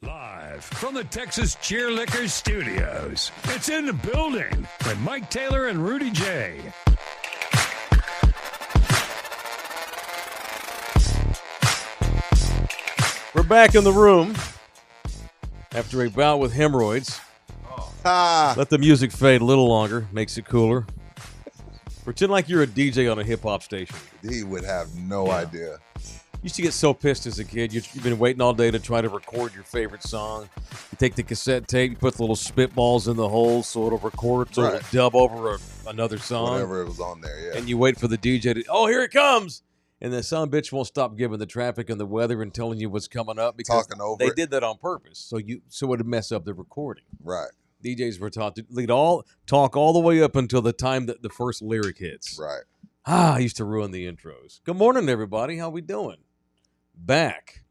Live from the Texas Cheerlickers Studios, it's In the Building with Mike Taylor and Rudy J. We're back in the room after a bout with hemorrhoids. Let the music fade a little longer, makes it cooler. Pretend like you're a DJ on a hip-hop station. He would have no idea. Used to get so pissed as a kid. You've been waiting all day to try to record your favorite song. You take the cassette tape, you put the little spitballs in the holes so it'll record, so it'll dub over another song. Whatever it was on there, yeah. And you wait for the DJ to, oh, here it comes. And the son of a bitch won't stop giving the traffic and the weather and telling you what's coming up because they did that on purpose. So it would mess up the recording. Right. DJs were taught to talk all the way up until the time that the first lyric hits. Right. I used to ruin the intros. Good morning, everybody. How we doing? Back.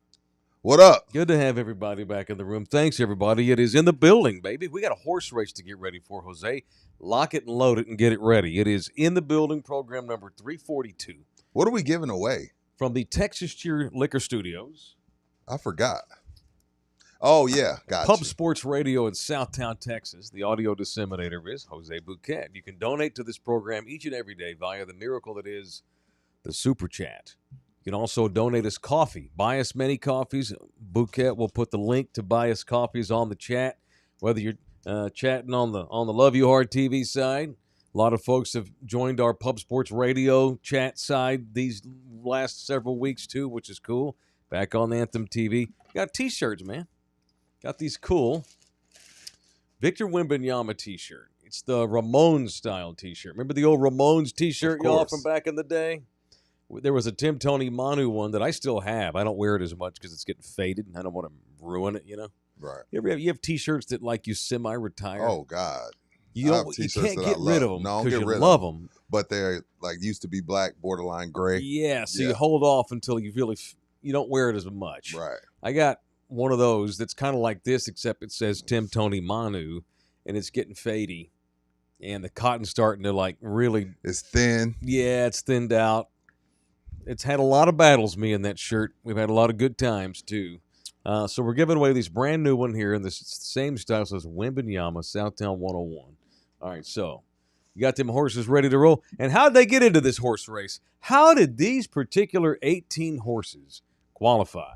What up? Good to have everybody back in the room. Thanks, everybody. It is In the Building, baby. We got a horse race to get ready for, Jose. Lock it and load it and get it ready. It is In the Building, program number 342. What are we giving away? From the Texas Cheerlicker Studios. I forgot. Oh, yeah. Gotcha. Pub Sports Radio in Southtown, Texas. The audio disseminator is Jose Bouquet. You can donate to this program each and every day via the miracle that is the Super Chat. You can also donate us coffee. Buy us many coffees. Bouquet will put the link to buy us coffees on the chat. Whether you're chatting on the Love You Hard TV side, a lot of folks have joined our Pub Sports Radio chat side these last several weeks too, which is cool. Back on Anthem TV. Got T-shirts, man. Got these cool Victor Wembanyama T-shirt. It's the Ramones style T-shirt. Remember the old Ramones T-shirt, y'all, from back in the day? There was a Tim Tony Manu one that I still have. I don't wear it as much because it's getting faded, and I don't want to ruin it, you know? Right. You have T-shirts that, like, you semi-retire. Oh, God. You can't get rid of them because you love them. But they're, like, used to be black, borderline gray. Yeah, so you hold off until you really you don't wear it as much. Right. I got one of those that's kind of like this, except it says Tim Tony Manu, and it's getting fadey. And the cotton's starting to, like, really... It's thin. Yeah, it's thinned out. It's had a lot of battles, me and that shirt. We've had a lot of good times, too. So we're giving away this brand new one here in the same style as Wembanyama, Southtown 101. All right, so you got them horses ready to roll. And how did they get into this horse race? How did these particular 18 horses qualify?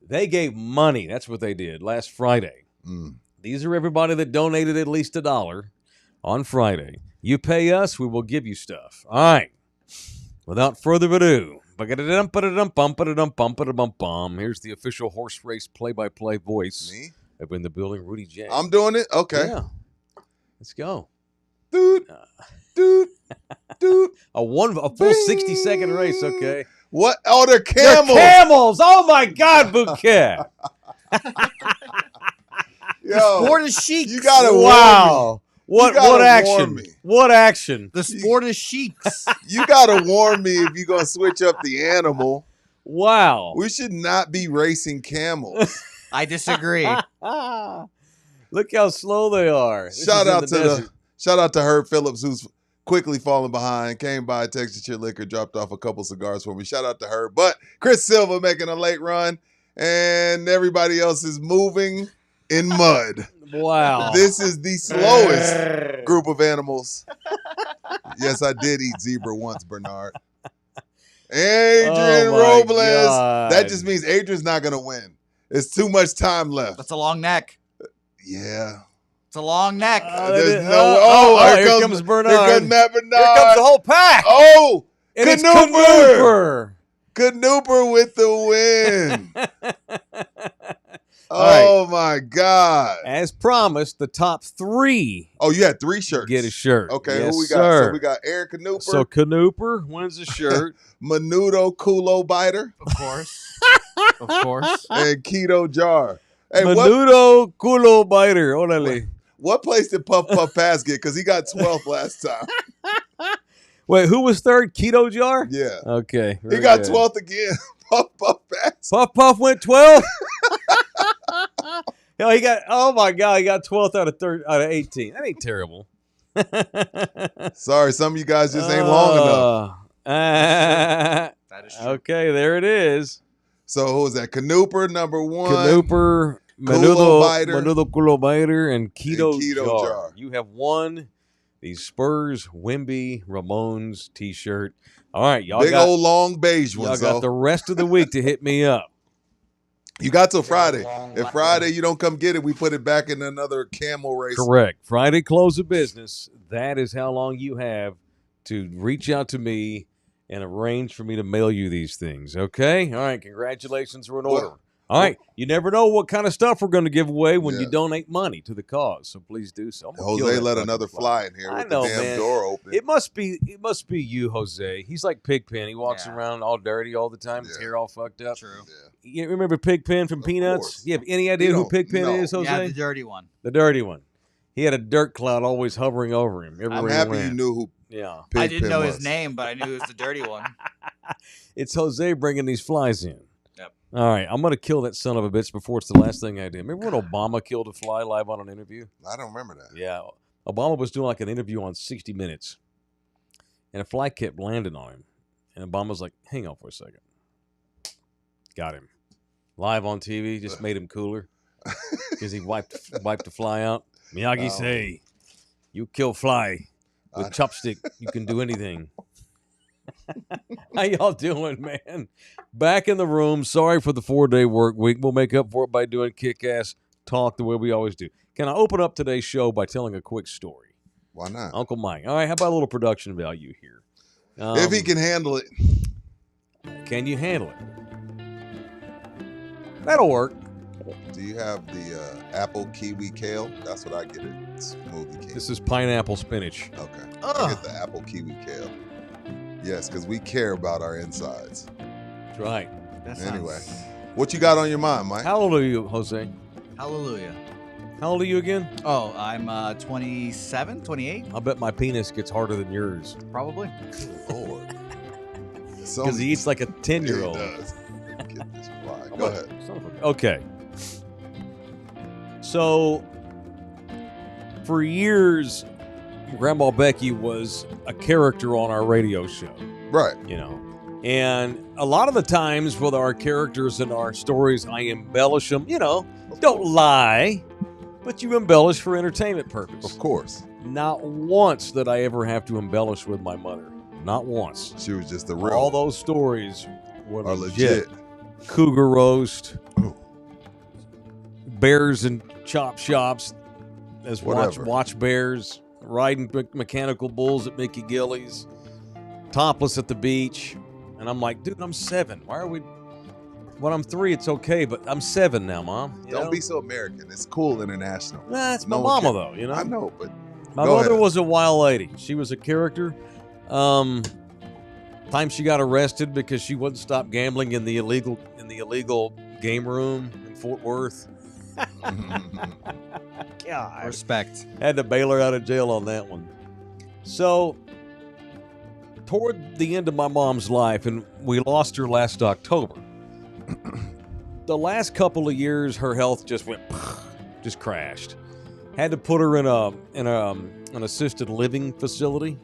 They gave money. That's what they did last Friday. These are everybody that donated at least $1 on Friday. You pay us, we will give you stuff. All right. Without further ado, here's the official horse race play-by-play voice. Me? Up in the building, Rudy J. I'm doing it? Okay. Yeah. Let's go. Dude. A full 60-second race, okay. What? Oh, they're camels. They're camels. Oh, my God, Bouquet. Yo, Sport is chic. you got to Wow. What action? Warn me. What action? The sport is sheiks. You got to warn me if you're going to switch up the animal. Wow. We should not be racing camels. I disagree. Look how slow they are. Shout out to Herb Phillips, who's quickly falling behind. Came by Texas Cheerlicker, dropped off a couple cigars for me. Shout out to Herb. But Chris Silva making a late run, and everybody else is moving in mud. Wow. This is the slowest group of animals. Yes, I did eat zebra once, Bernard. Adrian Robles. God. That just means Adrian's not going to win. It's too much time left. That's a long neck. Yeah. It's a long neck. There's no. Here comes Bernard. Here comes Matt Bernard. Here comes the whole pack. Oh, and it's Canooper. Canooper with the win. Oh, my God. As promised, the top 3. Oh, you had 3 shirts. Get a shirt. Okay, yes, who we got? Sir. So we got Eric Canooper. So Canooper wins a shirt. Menudo Kulo Biter. Of course. Of course. And Keto Jar. Hey, Menudo Culo Biter. Orale. What place did Puff Puff Pass get? Because he got 12th last time. Wait, who was third? Keto Jar? Yeah. Okay. He got 12th again. Puff Puff Pass. Puff Puff went 12th? Hell, he got, oh my God, he got 12th out of 18. That ain't terrible. Sorry, some of you guys just ain't long enough. That is true. Okay, there it is. So who was that? Canooper, number 1. Canooper Culo Biter. Menudo Culo Biter, and Keto, Keto Jar. Jar. You have won the Spurs Wemby Ramones T-shirt. All right, y'all Big got old long beige y'all one. got So the rest of the week to hit me up. you got till Friday. If Friday you don't come get it, we put it back in another camel race. Correct. Friday close of business. That is how long you have to reach out to me and arrange for me to mail you these things. Okay? All right. Congratulations are in order. All right. You never know what kind of stuff we're going to give away when you donate money to the cause. So please do so. Jose let another fly in here with the damn door open. It must be you, Jose. He's like Pigpen. He walks around all dirty all the time. His hair all fucked up. True. Yeah. You remember Pigpen from Peanuts? Course. You have any idea who Pigpen is, Jose? Yeah, the dirty one. The dirty one. He had a dirt cloud always hovering over him. I'm happy you knew who Pigpen I didn't know was. his name, but I knew it was the dirty one. It's Jose bringing these flies in. Yep. All right, I'm going to kill that son of a bitch before it's the last thing I do. Remember when Obama killed a fly live on an interview? I don't remember that. Yeah. Obama was doing like an interview on 60 Minutes, and a fly kept landing on him. And Obama's like, hang on for a second. Got him. Live on TV, just made him cooler because he wiped the fly out. Miyagi say, you kill fly with chopstick, you can do anything. How y'all doing, man? Back in the room. Sorry for the 4-day work week. We'll make up for it by doing kick-ass talk the way we always do. Can I open up today's show by telling a quick story? Why not? Uncle Mike. All right, how about a little production value here? If he can handle it. Can you handle it? That'll work. Do you have the apple kiwi kale? That's what I get at Smoothie King. This is pineapple spinach. Okay. I get the apple kiwi kale. Yes, because we care about our insides. That's right. Anyway, what you got on your mind, Mike? How old are you, Jose? Hallelujah. How old are you again? Oh, I'm 27, 28, I bet my penis gets harder than yours probably. Lord. because he eats like a 10-year-old. He does. Get this fly. Go ahead. Okay. So, for years, Grandma Becky was a character on our radio show. Right. You know, and a lot of the times with our characters and our stories, I embellish them. You know, don't lie, but you embellish for entertainment purpose. Of course. Not once did I ever have to embellish with my mother. Not once. She was just the real. All those stories were are legit. Cougar roast, bears and chop shops, as watch bears, riding mechanical bulls at Mickey Gillies, topless at the beach. And I'm like, dude, I'm 7. Why are we? When I'm 3, it's okay, but I'm 7 now, Mom. Don't be so American. It's cool international. Nah, it's my mama, though, you know? I know, but my mother was a wild lady. She was a character. Time she got arrested because she wouldn't stop gambling in the illegal game room in Fort Worth. God. Respect. Had to bail her out of jail on that one. So, toward the end of my mom's life, and we lost her last October, the last couple of years, her health just just crashed. Had to put her in an assisted living facility.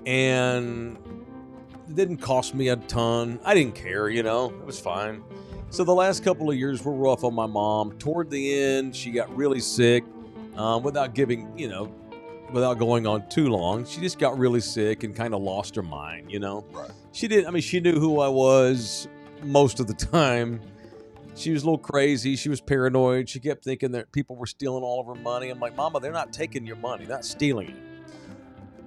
And it didn't cost me a ton. I didn't care, you know. It was fine. So the last couple of years were rough on my mom. Toward the end, she got really sick without going on too long. She just got really sick and kind of lost her mind, you know. Right. She knew who I was most of the time. She was a little crazy. She was paranoid. She kept thinking that people were stealing all of her money. I'm like, Mama, they're not taking your money. They're not stealing it.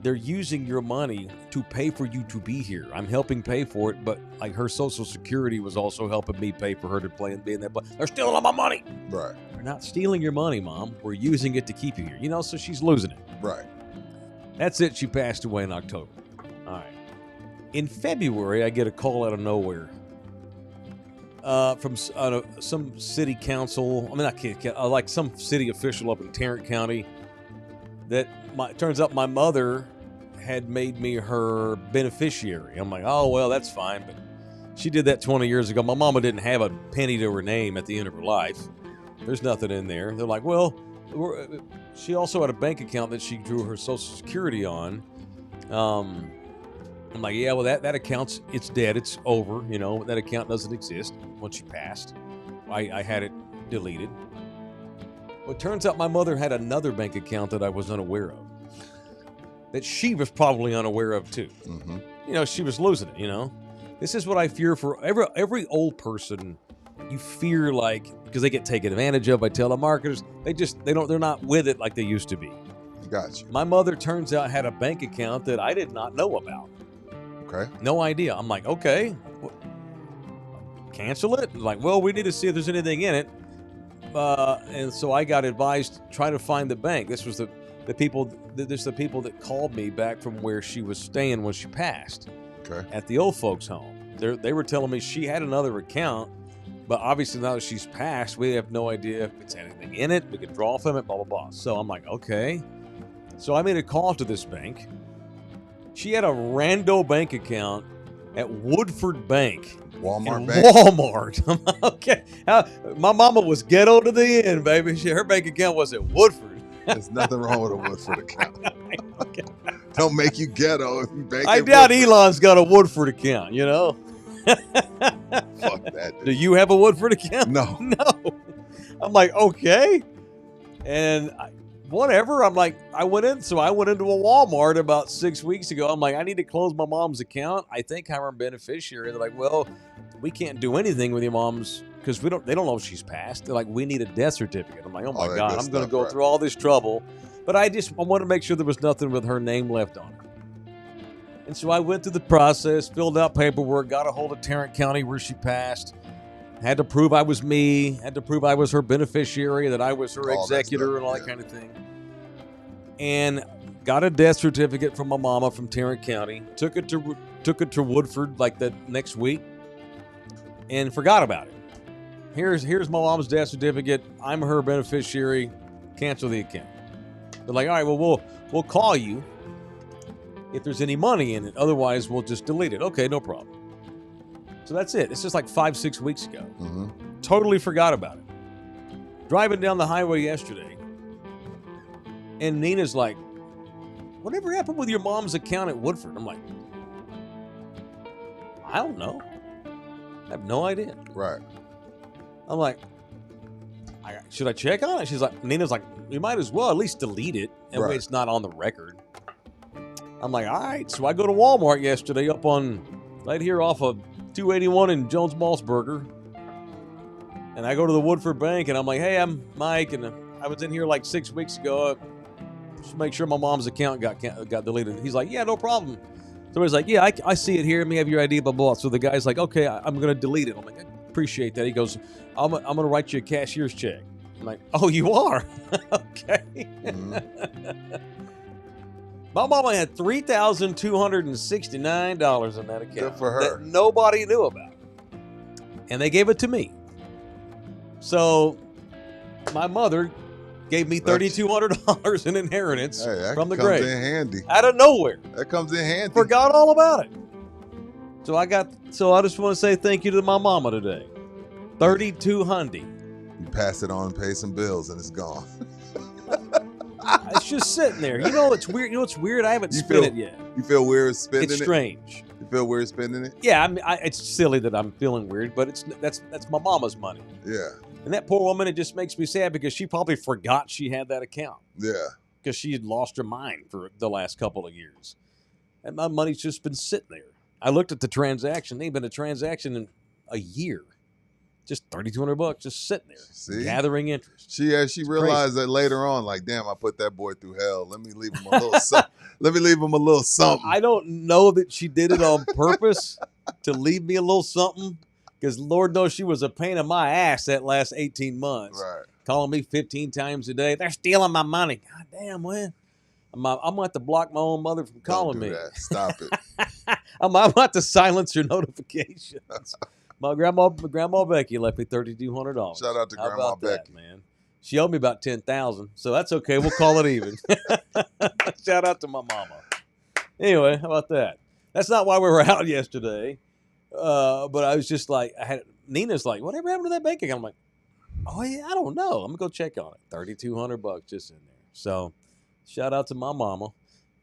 They're using your money to pay for you to be here. I'm helping pay for it, but like her Social Security was also helping me pay for her to play and be in that. They're stealing all my money. Right. They're not stealing your money, Mom. We're using it to keep you here. You know, so she's losing it. Right. That's it. She passed away in October. All right. In February, I get a call out of nowhere from some city council. I mean, like some city official up in Tarrant County. Turns out my mother had made me her beneficiary. I'm like, oh, well, that's fine. But she did that 20 years ago. My mama didn't have a penny to her name at the end of her life. There's nothing in there. They're like, well, she also had a bank account that she drew her Social Security on. I'm like, yeah, well, that account's, it's dead. It's over. You know, that account doesn't exist once she passed. I had it deleted. Well, it turns out my mother had another bank account that I was unaware of. That she was probably unaware of too. Mm-hmm. You know, she was losing it, you know. This is what I fear for every old person. You fear, like, because they get taken advantage of by telemarketers. They're not with it like they used to be. Gotcha. My mother, turns out, had a bank account that I did not know about. Okay. No idea. I'm like, okay, cancel it? Like, well, we need to see if there's anything in it. And so I got advised, try to find the bank. This was the people that called me back from where she was staying when she passed. Okay. At the old folks' home. They were telling me she had another account, but obviously now that she's passed, we have no idea if it's anything in it. We could draw from it, blah, blah, blah. So I'm like, okay. So I made a call to this bank. She had a rando bank account at Woodford Bank. Walmart in bank. Walmart. Okay. My mama was ghetto to the end, baby. Her bank account was at Woodford. There's nothing wrong with a Woodford account. Okay. Don't make you ghetto if you bank I at doubt Woodford. Elon's got a Woodford account, you know? Fuck that. Do you have a Woodford account? No. No. I'm like, okay. And whatever. I'm like, I went into a Walmart about 6 weeks ago. I'm like, I need to close my mom's account. I think I'm her beneficiary. They're like, well, we can't do anything with your mom's because they don't know if she's passed. They're like, we need a death certificate. I'm like, oh my that God, good I'm going to stuff, go right. through all this trouble. But I want to make sure there was nothing with her name left on her. And so I went through the process, filled out paperwork, got a hold of Tarrant County where she passed. Had to prove I was me. Had to prove I was her beneficiary, that I was her All that executor stuff, and all that yeah. kind of thing. And got a death certificate from my mama from Tarrant County. Took it to Woodford like the next week, and forgot about it. Here's my mom's death certificate. I'm her beneficiary. Cancel the account. They're like, all right, well, we'll call you if there's any money in it. Otherwise, we'll just delete it. Okay, no problem. So that's it. It's just like 5-6 weeks ago. Mm-hmm. Totally forgot about it. Driving down the highway yesterday, and Nina's like, whatever happened with your mom's account at Woodford? I'm like, I don't know. I have no idea. Right. I'm like, should I check on it? Nina's like, you might as well at least delete it. That way Right. it's not on the record. I'm like, all right. So I go to Walmart yesterday up on, right here off of 281 in Jones-Maltsberger. And I go to the Woodford Bank and I'm like, hey, I'm Mike. And I was in here like 6 weeks ago. Just make sure my mom's account got deleted. He's like, yeah, no problem. So he's like, yeah, I see it here. Let me have your ID, blah, blah. So the guy's like, okay, I'm going to delete it. I'm like, I appreciate that. He goes, I'm going to write you a cashier's check. I'm like, oh, you are? Okay. Mm-hmm. My mama had $3,269 in that account. Good for her. That nobody knew about. And they gave it to me. So my mother gave me $3,200 in inheritance Hey, that from the comes grave. in handy. Out of nowhere. That comes in handy. Forgot all about it. So I just want to say thank you to my mama today. 3,200. You pass it on and pay some bills and it's gone. It's just sitting there. You know it's weird. You know what's weird? I haven't spent it yet. You feel weird spending It's it? strange. You feel weird spending it? Yeah, I mean, it's silly that I'm feeling weird, but that's my mama's money. Yeah. And that poor woman, it just makes me sad because she probably forgot she had that account Yeah. because she had lost her mind for the last couple of years. And my money's just been sitting there. I looked at the transaction. Ain't been a transaction in a year. Just $3,200 just sitting there, See? gathering interest. She realized that later on, like, damn, I put that boy through hell. Let me leave him a little something. Let me leave him a little something. I don't know that she did it on purpose to leave me a little something because Lord knows she was a pain in my ass that last 18 months. Right. Calling me 15 times a day. They're stealing my money. God damn, man. I'm going to have to block my own mother from calling Don't do me. that. Stop it. I'm going to have to silence her notifications. My grandma Becky left me $3,200. Shout out to How Grandma about that, Becky. man? She owed me about $10,000, so that's okay. We'll call it even. Shout out to my mama. Anyway, how about that? That's not why we were out yesterday. But I was just like, Nina's like, whatever happened to that bank account? I'm like, oh yeah, I don't know. I'm gonna go check on it. $3,200 just in there. So, shout out to my mama.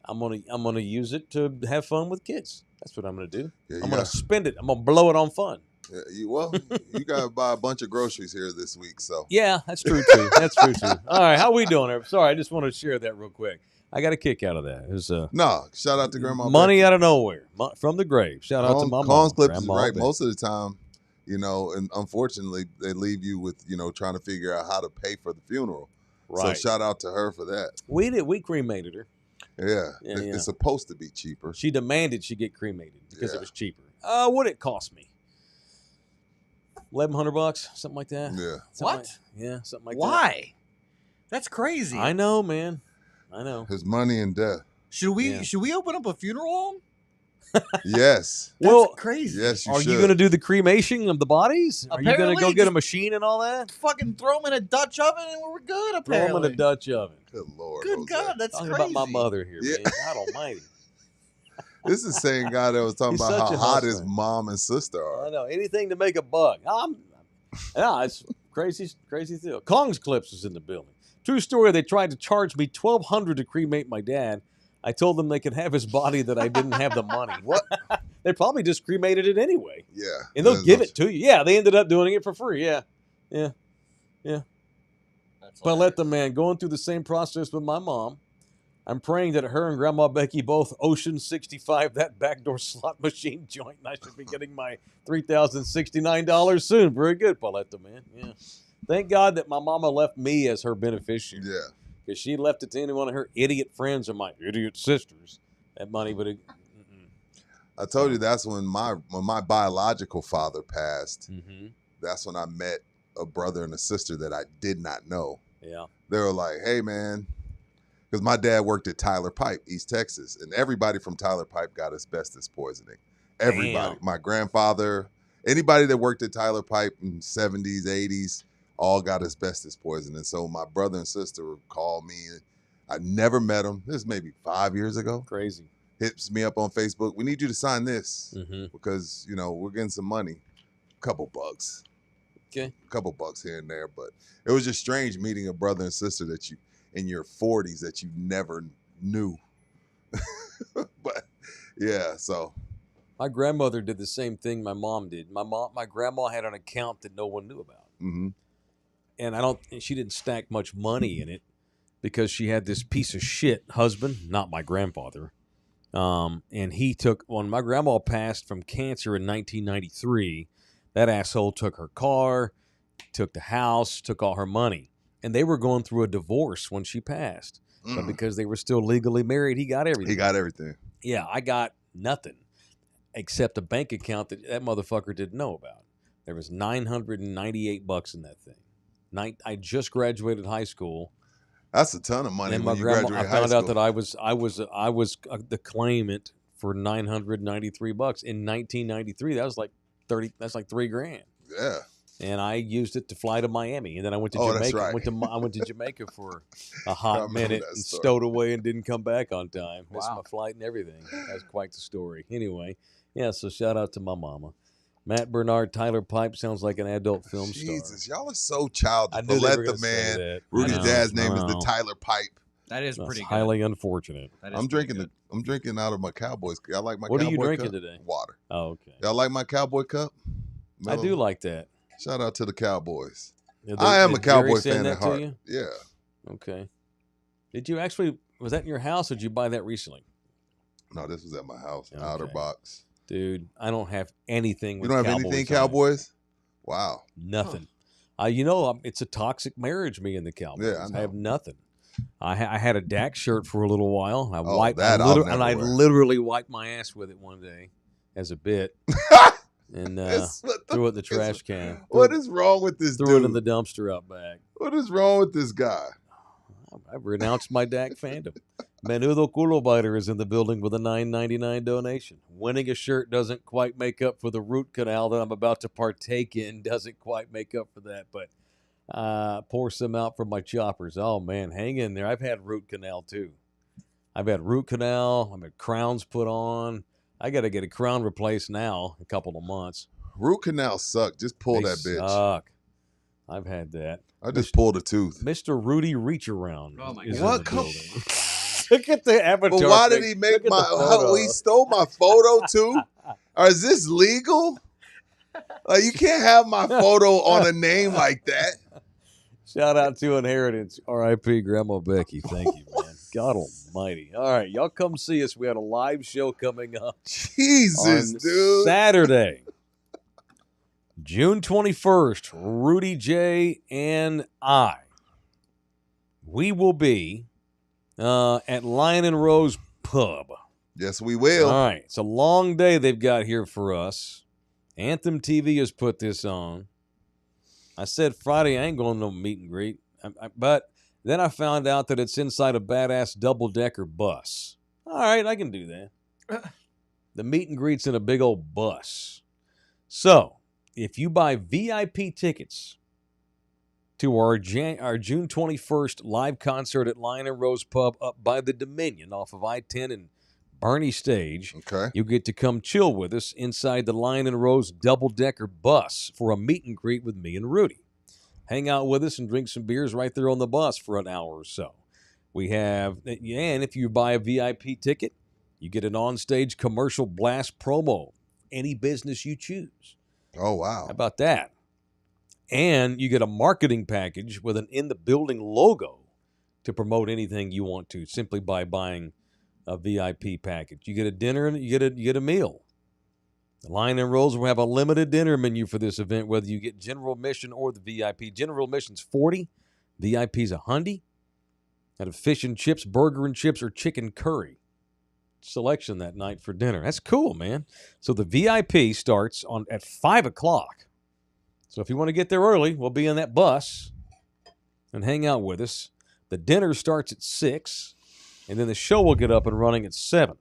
I'm gonna use it to have fun with kids. That's what I'm gonna do. Yeah, I'm gonna spend it. I'm gonna blow it on fun. Yeah, you got to buy a bunch of groceries here this week, so. Yeah, that's true too. That's true too. All right, how we doing? Sorry, I just want to share that real quick. I got a kick out of that. It was No, shout out to Grandma money Becky. out of nowhere from the grave. Shout out to my mom. Collins Clips is Grandma right. Becky. Most of the time, and unfortunately, they leave you with, trying to figure out how to pay for the funeral. Right. So shout out to her for that. We cremated her. Yeah, Yeah. It's supposed to be cheaper. She demanded she get cremated because Yeah. it was cheaper. What it cost me? $1,100, something like that. Yeah. Something something like that. Why? That's crazy. I know, man. I know. His money and death. Should we Yeah. open up a funeral home? Yes. That's Well, crazy. Yes, you Are should. you going to do the cremation of the bodies? Are you going to Apparently, go get a just- machine and all that? Fucking throw them in a Dutch oven and we're good. Throw Apparently. them in a Dutch oven. Good Lord. Good Jose. God, that's Talking crazy. about my mother here, Yeah. man. God almighty. This is the same guy that was talking He's about such how a hot his hustler. mom and sister I are. know. Anything to make a buck. It's crazy deal. Kong's Clips is in the building. True story, they tried to charge me $1,200 to cremate my dad. I told them they could have his body, that I didn't have the money. What? They probably just cremated it anyway. Yeah. And they'll There's give no- it to you. Yeah, they ended up doing it for free. Yeah. That's But let the man going through the same process with my mom. I'm praying that her and Grandma Becky both Ocean 65 that backdoor slot machine joint, and I should be getting my $3,069 soon. Very good, Pauletta, man. Yeah. Thank God that my mama left me as her beneficiary. Yeah. Because she left it to any one of her idiot friends or my idiot sisters. That money would have. I told you that's when my biological father passed. Mm-hmm. That's when I met a brother and a sister that I did not know. Yeah. They were like, hey, man, because my dad worked at Tyler Pipe, East Texas, and everybody from Tyler Pipe got asbestos poisoning. Everybody. Damn. My grandfather, anybody that worked at Tyler Pipe in 70s, 80s, all got asbestos poisoning. So my brother and sister would call me. I never met them. This is maybe 5 years ago. Crazy. Hits me up on Facebook. We need you to sign this Mm-hmm. because, we're getting some money. Couple bucks. Okay. Couple bucks here and there. But it was just strange meeting a brother and sister that you, in your 40s, that you never knew. But, yeah, so. My grandmother did the same thing my mom did. My grandma had an account that no one knew about. Mm-hmm. And she didn't stack much money in it because she had this piece of shit husband, not my grandfather. And when my grandma passed from cancer in 1993, that asshole took her car, took the house, took all her money. And they were going through a divorce when she passed. But because they were still legally married, he got everything. He got everything. Yeah, I got nothing except a bank account that motherfucker didn't know about. There was $998 in that thing. I just graduated high school. That's a ton of money. And when my you grandma, graduate I high found out school. that I was the claimant for $993 in 1993. That was like That's like $3,000. Yeah. And I used it to fly to Miami, and then I went to Oh, that's Jamaica. right. I went to Jamaica for a I hot remember minute that and story. stowed away and didn't come back on time. Missed Wow. my flight and everything. That was quite the story. Anyway, yeah. So shout out to my mama. Matt Bernard, Tyler Pipe sounds like an adult film star. Jesus, y'all are so childish. I knew they were Let gonna the say man. that. Rudy's I know, dad's name I is the know. Tyler Pipe. That is That's pretty good. highly unfortunate. That is I'm pretty drinking good. I'm drinking out of my Cowboys. Y'all like my What are Cowboy you drinking cup? today? Water. Oh, okay. Y'all like my Cowboy cup? I do like that. Shout out to the Cowboys. Did I am did a Cowboy Jerry send fan that at to heart. you? Yeah. Okay. Did you actually? Was that in your house, or did you buy that recently? No, this was at my house. Okay. Outer box. Dude, I don't have anything You with don't have Cowboys anything on it. Cowboys? Wow. Nothing. It's a toxic marriage, me and the Cowboys. Yeah, I know. have nothing. I had a Dak shirt for a little while. I Oh, wiped that I'll never and I wear. literally wiped my ass with it one day as a bit and It's- what the threw it in the fuck trash can. What is wrong with this threw dude? it in the dumpster out back. What is wrong with this guy? I've renounced my Dak fandom. Menudo Culo Biter is in the building with a $9.99 donation. Winning a shirt doesn't quite make up for the root canal that I'm about to partake in. Doesn't quite make up for that, but pour some out for my choppers. Oh, man, hang in there. I've had root canal, too. I've had root canal. I've had crowns put on. I got to get a crown replaced now, a couple of months. Root canals suck. Just pull They that bitch. suck. I've had that. I just pulled a tooth. Mr. Rudy Reach Around. Oh, my is God. in the What? Come- building. Look at the avatar. But why did pic. he make Look at my? the photo. He stole my photo too? Or is this legal? Like, you can't have my photo on a name like that. Shout out to Inheritance. R.I.P. Grandma Becky. Thank you, man. God almighty. All right, y'all come see us. We had a live show coming up Jesus, on dude. Saturday, June 21st. Rudy J and I. We will be at Lion and Rose Pub. Yes, we will. All right. It's a long day they've got here for us. Anthem TV has put this on. I said Friday I ain't going to no meet and greet. But then I found out that it's inside a badass double-decker bus. All right, I can do that. The meet and greet's in a big old bus. So, if you buy VIP tickets to our June 21st live concert at Lion and Rose Pub up by the Dominion off of I-10 and Barney Stage, Okay. you get to come chill with us inside the Lion and Rose double-decker bus for a meet and greet with me and Rudy. Hang out with us and drink some beers right there on the bus for an hour or so. We have, and if you buy a VIP ticket, you get an onstage commercial blast promo, any business you choose. Oh, wow. How about that? And you get a marketing package with an in-the-building logo to promote anything you want to simply by buying a VIP package. You get a dinner and you get a meal. The Lion and Rose will have a limited dinner menu for this event, whether you get general admission or the VIP. General admission's $40, VIP's $100. Got a fish and chips, burger and chips, or chicken curry selection that night for dinner. That's cool, man. So the VIP starts at 5 o'clock. So if you want to get there early, we'll be in that bus and hang out with us. The dinner starts at 6, and then the show will get up and running at 7.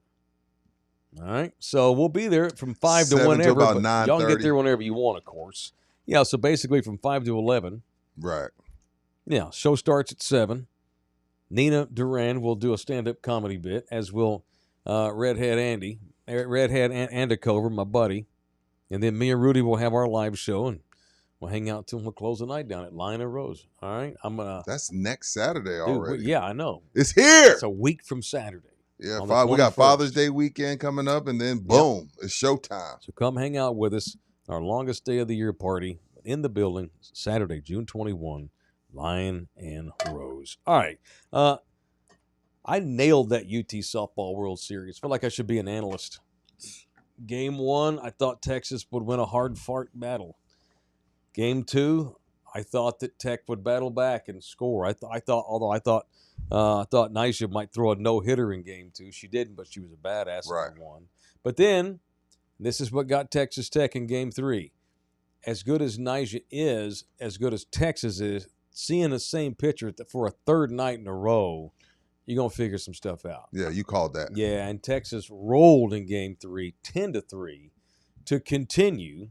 All right, so we'll be there from 5 to 7 whenever. to about but y'all can 9:30. get there whenever you want, of course. Yeah, so basically from 5 to 11. Right. Yeah, show starts at 7. Nina Duran will do a stand-up comedy bit, as will Redhead Andicover, my buddy. And then me and Rudy will have our live show, and we'll hang out till we'll close the night down at Lion and Rose. All right, I'm gonna. That's next Saturday already. Yeah, I know. It's here. It's a week from Saturday. Yeah, on the we got 21st. Father's Day weekend coming up, and then boom, it's showtime. So come hang out with us. Our longest day of the year party in the building, Saturday, June 21, Lion and Rose. All right. I nailed that UT Softball World Series. Feel like I should be an analyst. Game 1, I thought Texas would win a hard-fought battle. Game 2, I thought that Tech would battle back and score. I thought Nyjah might throw a no-hitter in Game 2. She didn't, but she was a badass in Game 1. But then, this is what got Texas Tech in Game 3. As good as Nyjah is, as good as Texas is, seeing the same pitcher for a third night in a row, you're going to figure some stuff out. Yeah, you called that. Yeah, and Texas rolled in Game 3, 10-3, to continue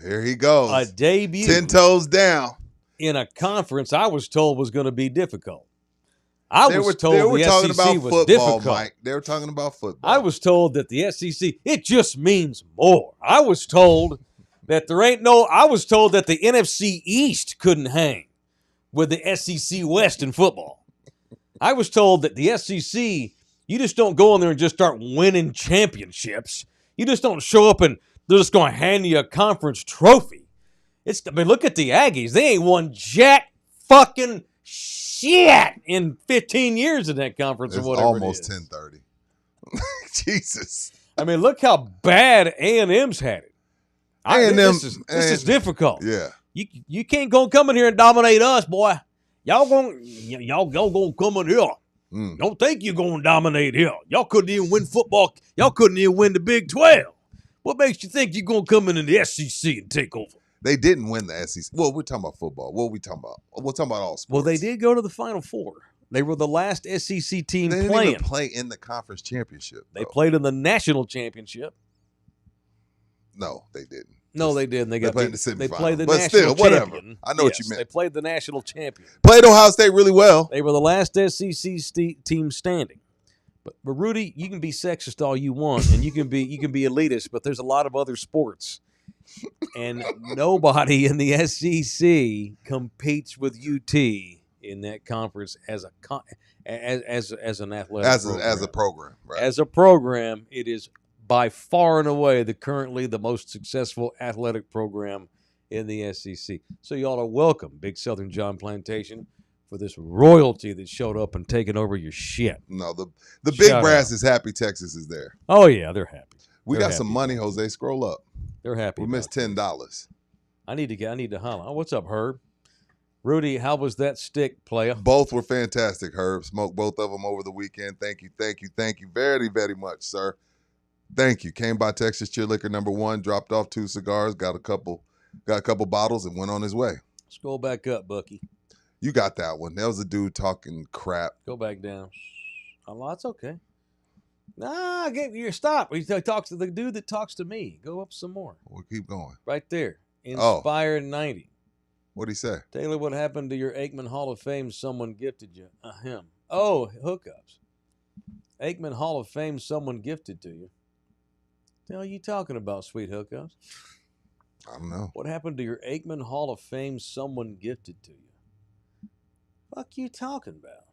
Here he goes. a debut 10 toes down. in a conference I was told was going to be difficult. I was told they were the talking SEC about was football, difficult. Mike. They were talking about football. I was told that the SEC, it just means more. I was told that I was told that the NFC East couldn't hang with the SEC West in football. I was told that the SEC, you just don't go in there and just start winning championships. You just don't show up and they're just going to hand you a conference trophy. Look at the Aggies. They ain't won jack fucking shit in 15 years in that conference it's or whatever almost it is. 10:30. Jesus. I mean, look how bad A&M's had it. A&M, This is difficult. Yeah. You can't go come in here and dominate us, boy. Y'all gonna come in here. Don't think you're gonna dominate here. Y'all couldn't even win football. Y'all couldn't even win the Big 12. What makes you think you're gonna come into the SEC and take over? They didn't win the SEC. Well, we're talking about football. What are we talking about? We're talking about all sports. Well, they did go to the Final Four. They were the last SEC team They didn't playing. even play in the conference championship. They though. played in the national championship. No, they didn't. No, they didn't. They played in the They semifinal. played the But national still, whatever. champion. I know what you meant. They played the national champion. Played Ohio State really well. They were the last SEC team standing. But Rudy, you can be sexist all you want, and you can be elitist, but there's a lot of other sports, and nobody in the SEC competes with UT in that conference as an athletic program. As a program. Right. As a program, it is by far and away currently the most successful athletic program in the SEC. So y'all are welcome, Big Southern John Plantation, for this royalty that showed up and taken over your shit. No, the big Shout brass out. is happy Texas is there. Oh, yeah, they're happy. We They're got some happy money, about Jose. Scroll up. They're happy. We missed about $10. this. I need to holler. Oh, what's up, Herb? Rudy, how was that stick, player? Both were fantastic, Herb. Smoked both of them over the weekend. Thank you very, very much, sir. Thank you. Came by Texas Cheer Liquor #1, dropped off 2 cigars, got a couple bottles, and went on his way. Scroll back up, Bucky. You got that one. That was a dude talking crap. Go back down. Oh, that's okay. Nah, stop. He talks to the dude that talks to me. Go up some more. We'll keep going. Right there. Inspire 90. What'd he say? Taylor, what happened to your Aikman Hall of Fame someone gifted you? Him. Oh, hookups. Aikman Hall of Fame someone gifted to you. What the hell are you talking about, sweet hookups? I don't know. What happened to your Aikman Hall of Fame someone gifted to you? Fuck you talking about?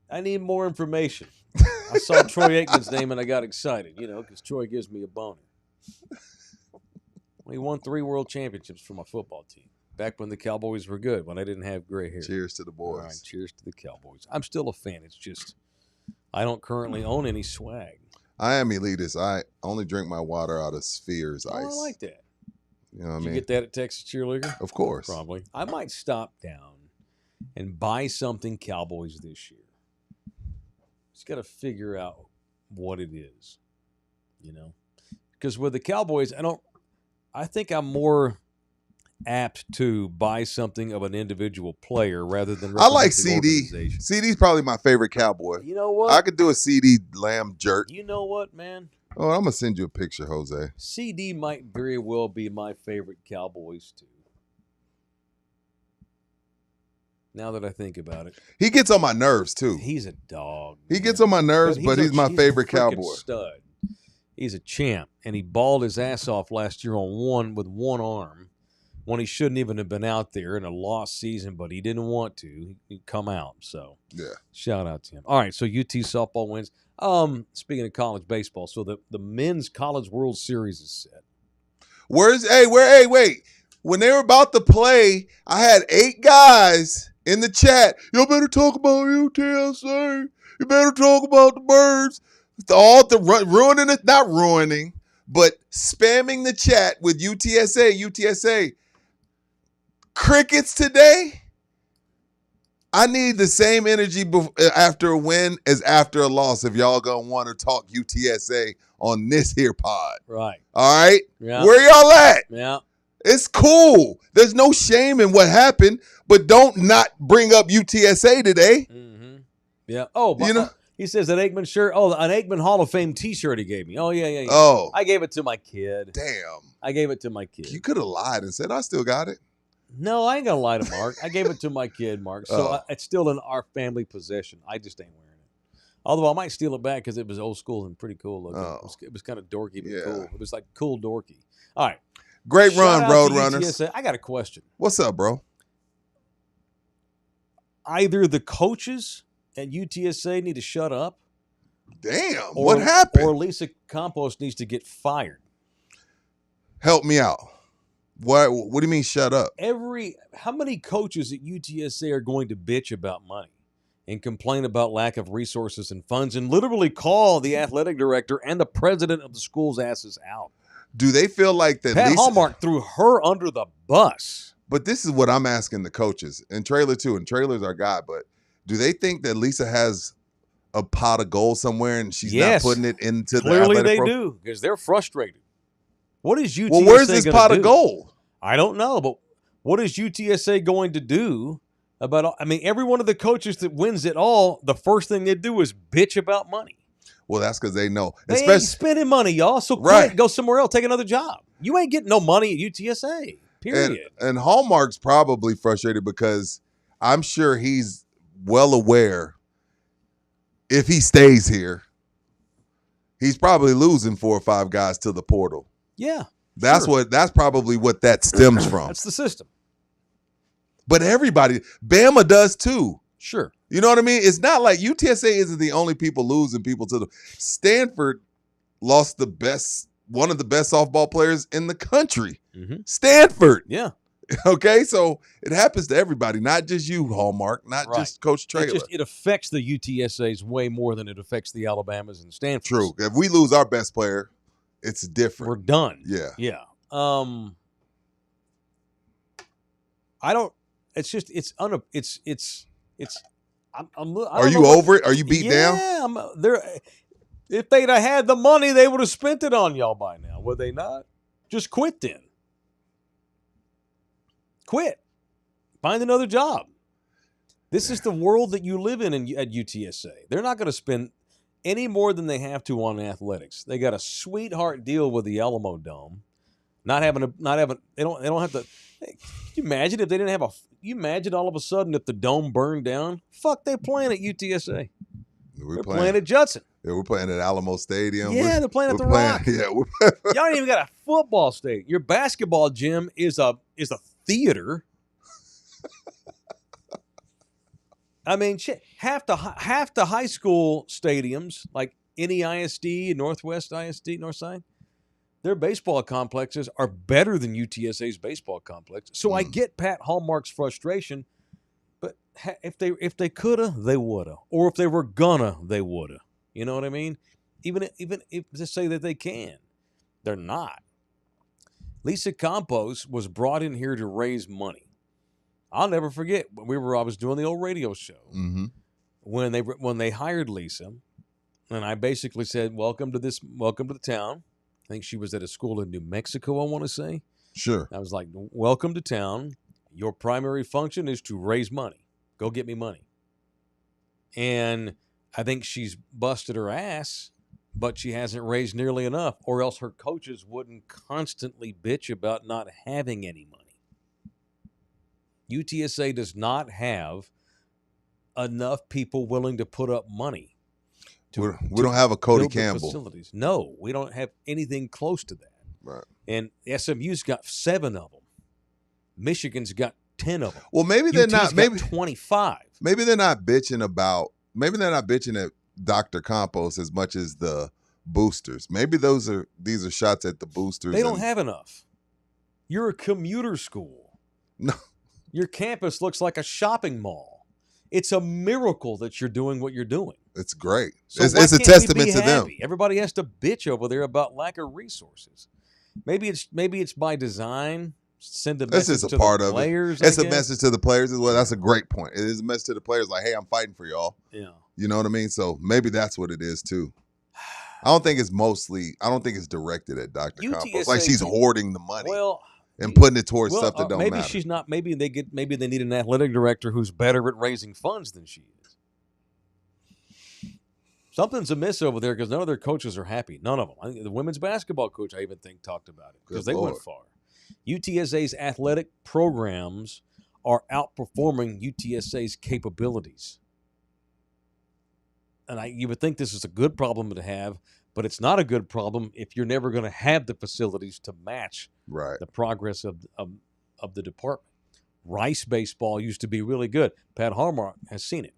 I need more information. I saw Troy Aikman's name and I got excited, because Troy gives me a boner. He won 3 world championships for my football team. Back when the Cowboys were good, when I didn't have gray hair. Cheers to the boys. All right, cheers to the Cowboys. I'm still a fan. It's just I don't currently own any swag. I am elitist. I only drink my water out of Sphere's ice. I like that. You know what I Did mean? you get that at Texas Cheerleader? Of course. Probably. I might stop down and buy something Cowboys this year. Just got to figure out what it is, Because with the Cowboys, I think I'm more apt to buy something of an individual player rather than I like representing CD. organization. CD's probably my favorite Cowboy. You know what? I could do a CD lamb jerk. You know what, man? Oh, I'm going to send you a picture, Jose. CD might very well be my favorite Cowboys, too. Now that I think about it. He gets on my nerves, too. He's a dog. He gets on my nerves, but he's my favorite a freaking Cowboy. Stud. He's a champ, and he balled his ass off last year with one arm when he shouldn't even have been out there in a lost season, but he didn't want to. He'd come out, so yeah. Shout out to him. All right, so UT softball wins. Speaking of college baseball, so the men's College World Series is set. Wait. When they were about to play, I had 8 guys in the chat. You better talk about UTSA. You better talk about the birds. Ruining it, not ruining, but spamming the chat with UTSA. Crickets today. I need the same energy after a win as after a loss if y'all gonna want to talk UTSA on this here pod. Right. All right? Yeah. Where y'all at? Yeah. It's cool. There's no shame in what happened, but don't not bring up UTSA today. Mm-hmm. Yeah. Oh, but, you know? He says an Aikman shirt. Oh, an Aikman Hall of Fame T-shirt he gave me. Oh, yeah. Oh. I gave it to my kid. Damn. I gave it to my kid. You could have lied and said, I still got it. No, I ain't going to lie to Mark. I gave it to my kid, Mark. So it's still in our family possession. I just ain't wearing it. Although I might steal it back because it was old school and pretty cool looking. Oh. It was kind of dorky, but Yeah. cool. It was like cool dorky. All right. Great Shout run, out to Roadrunners. UTSA. I got a question. What's up, bro? Either the coaches at UTSA need to shut up. Damn. Or, what happened? Or Lisa Campos needs to get fired. Help me out. What do you mean shut up? How many coaches at UTSA are going to bitch about money and complain about lack of resources and funds and literally call the athletic director and the president of the school's asses out? Do they feel like that Pat Lisa... Hallmark threw her under the bus. But this is what I'm asking the coaches, and Trailer too, and Trailer's our guy, but do they think that Lisa has a pot of gold somewhere and she's not putting it into Clearly the they athletic do because they're frustrated. What is UTSA Well, where's this gonna pot do? of gold? I don't know, but what is UTSA going to do about? I mean, every one of the coaches that wins it all, the first thing they do is bitch about money. Well, that's because they know. They ain't spending money, y'all. So quit, go somewhere else, take another job. You ain't getting no money at UTSA. Period. And Hallmark's probably frustrated because I'm sure he's well aware if he stays here, he's probably losing 4 or 5 guys to the portal. Yeah. That's probably what that stems from. That's the system. But everybody, Bama does too. Sure. You know what I mean? It's not like UTSA isn't the only people losing people to the Stanford lost one of the best softball players in the country, Mm-hmm. Stanford. Yeah. Okay, so it happens to everybody, not just you, Hallmark, not Right. just Coach Traylor. It affects the UTSAs way more than it affects the Alabamas and Stanfords. True. If we lose our best player, it's different. We're done. Yeah. Yeah. I don't. It's just. It's. I'm Are you over it? Are you beat down? Yeah. There. If they'd have had the money, they would have spent it on y'all by now. Would they not? Just quit then. Quit. Find another job. This is the world that you live in at UTSA. They're not going to spend any more than they have to on athletics. They got a sweetheart deal with the Alamo Dome. They don't have to. Can you imagine if they didn't have you imagine all of a sudden if the dome burned down? Fuck, they're playing at UTSA. They're playing at Judson. Yeah, we're playing at Alamo Stadium. Yeah, they're playing at the Rock. Yeah, Y'all ain't even got a football stadium. Your basketball gym is a theater. I mean, shit, half the high school stadiums, like NEISD, Northwest ISD, Northside, their baseball complexes are better than UTSA's baseball complex. So I get Pat Hallmark's frustration, but if they coulda, they woulda, or if they were gonna, they woulda. You know what I mean? Even if they say that they can, they're not. Lisa Campos was brought in here to raise money. I'll never forget when I was doing the old radio show when they hired Lisa, and I basically said, welcome to the town. I think she was at a school in New Mexico, I want to say. Sure. I was like, welcome to town. Your primary function is to raise money. Go get me money. And I think she's busted her ass, but she hasn't raised nearly enough, or else her coaches wouldn't constantly bitch about not having any money. UTSA does not have enough people willing to put up money. We don't have a Cody build the Campbell. Facilities. No, we don't have anything close to that. Right. And SMU's got 7 of them. Michigan's got 10 of them. Well, maybe they're UT's not. got Maybe 25. Maybe they're not bitching about. Maybe they're not bitching at Dr. Campos as much as the boosters. Maybe these are shots at the boosters. They don't have enough. You're a commuter school. No. Your campus looks like a shopping mall. It's a miracle that you're doing what you're doing. It's great. So it's why a can't we testament be to them. happy? Everybody has to bitch over there about lack of resources. Maybe it's by design. Send a That's message just a to part the of players. it. It's a message to the players as well. That's a great point. It is a message to the players like, hey, I'm fighting for y'all. Yeah. You know what I mean? So maybe that's what it is too. I don't think it's directed at Dr. Campos. Like she's hoarding the money. And putting it towards stuff that don't maybe matter. She's not. Maybe they need an athletic director who's better at raising funds than she is. Something's amiss over there because none of their coaches are happy. None of them. I think the women's basketball coach, I even think, talked about it because they went far. UTSA's athletic programs are outperforming UTSA's capabilities. And you would think this is a good problem to have, but it's not a good problem if you're never going to have the facilities to match the progress of the department. Rice baseball used to be really good. Pat Hallmark has seen it.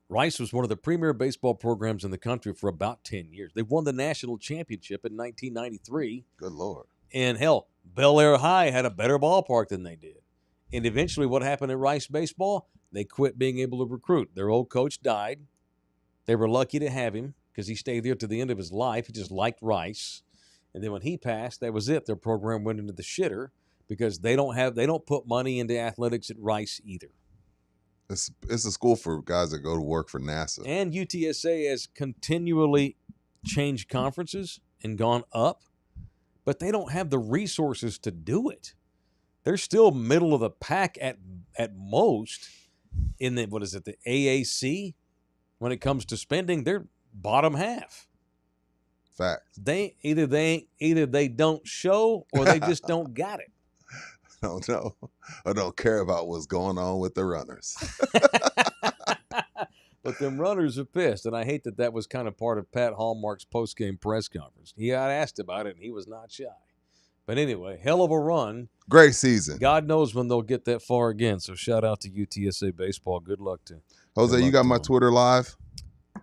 Rice was one of the premier baseball programs in the country for about 10 years. They won the national championship in 1993. Good Lord. And hell, Bel Air High had a better ballpark than they did. And eventually what happened at Rice baseball? They quit being able to recruit. Their old coach died. They were lucky to have him because he stayed there to the end of his life. He just liked Rice. And then when he passed, that was it. Their program went into the shitter because they don't put money into athletics at Rice either. It's a school for guys that go to work for NASA. And UTSA has continually changed conferences and gone up, but they don't have the resources to do it. They're still middle of the pack at most in the the AAC. When it comes to spending, they're bottom half. Facts. Either they don't show or they just don't got it. I don't know. I don't care about what's going on with the runners. But them runners are pissed, and I hate that was kind of part of Pat Hallmark's post-game press conference. He got asked about it, and he was not shy. But anyway, hell of a run. Great season. God knows when they'll get that far again. So shout out to UTSA baseball. Good luck to Jose. You got my Twitter live? I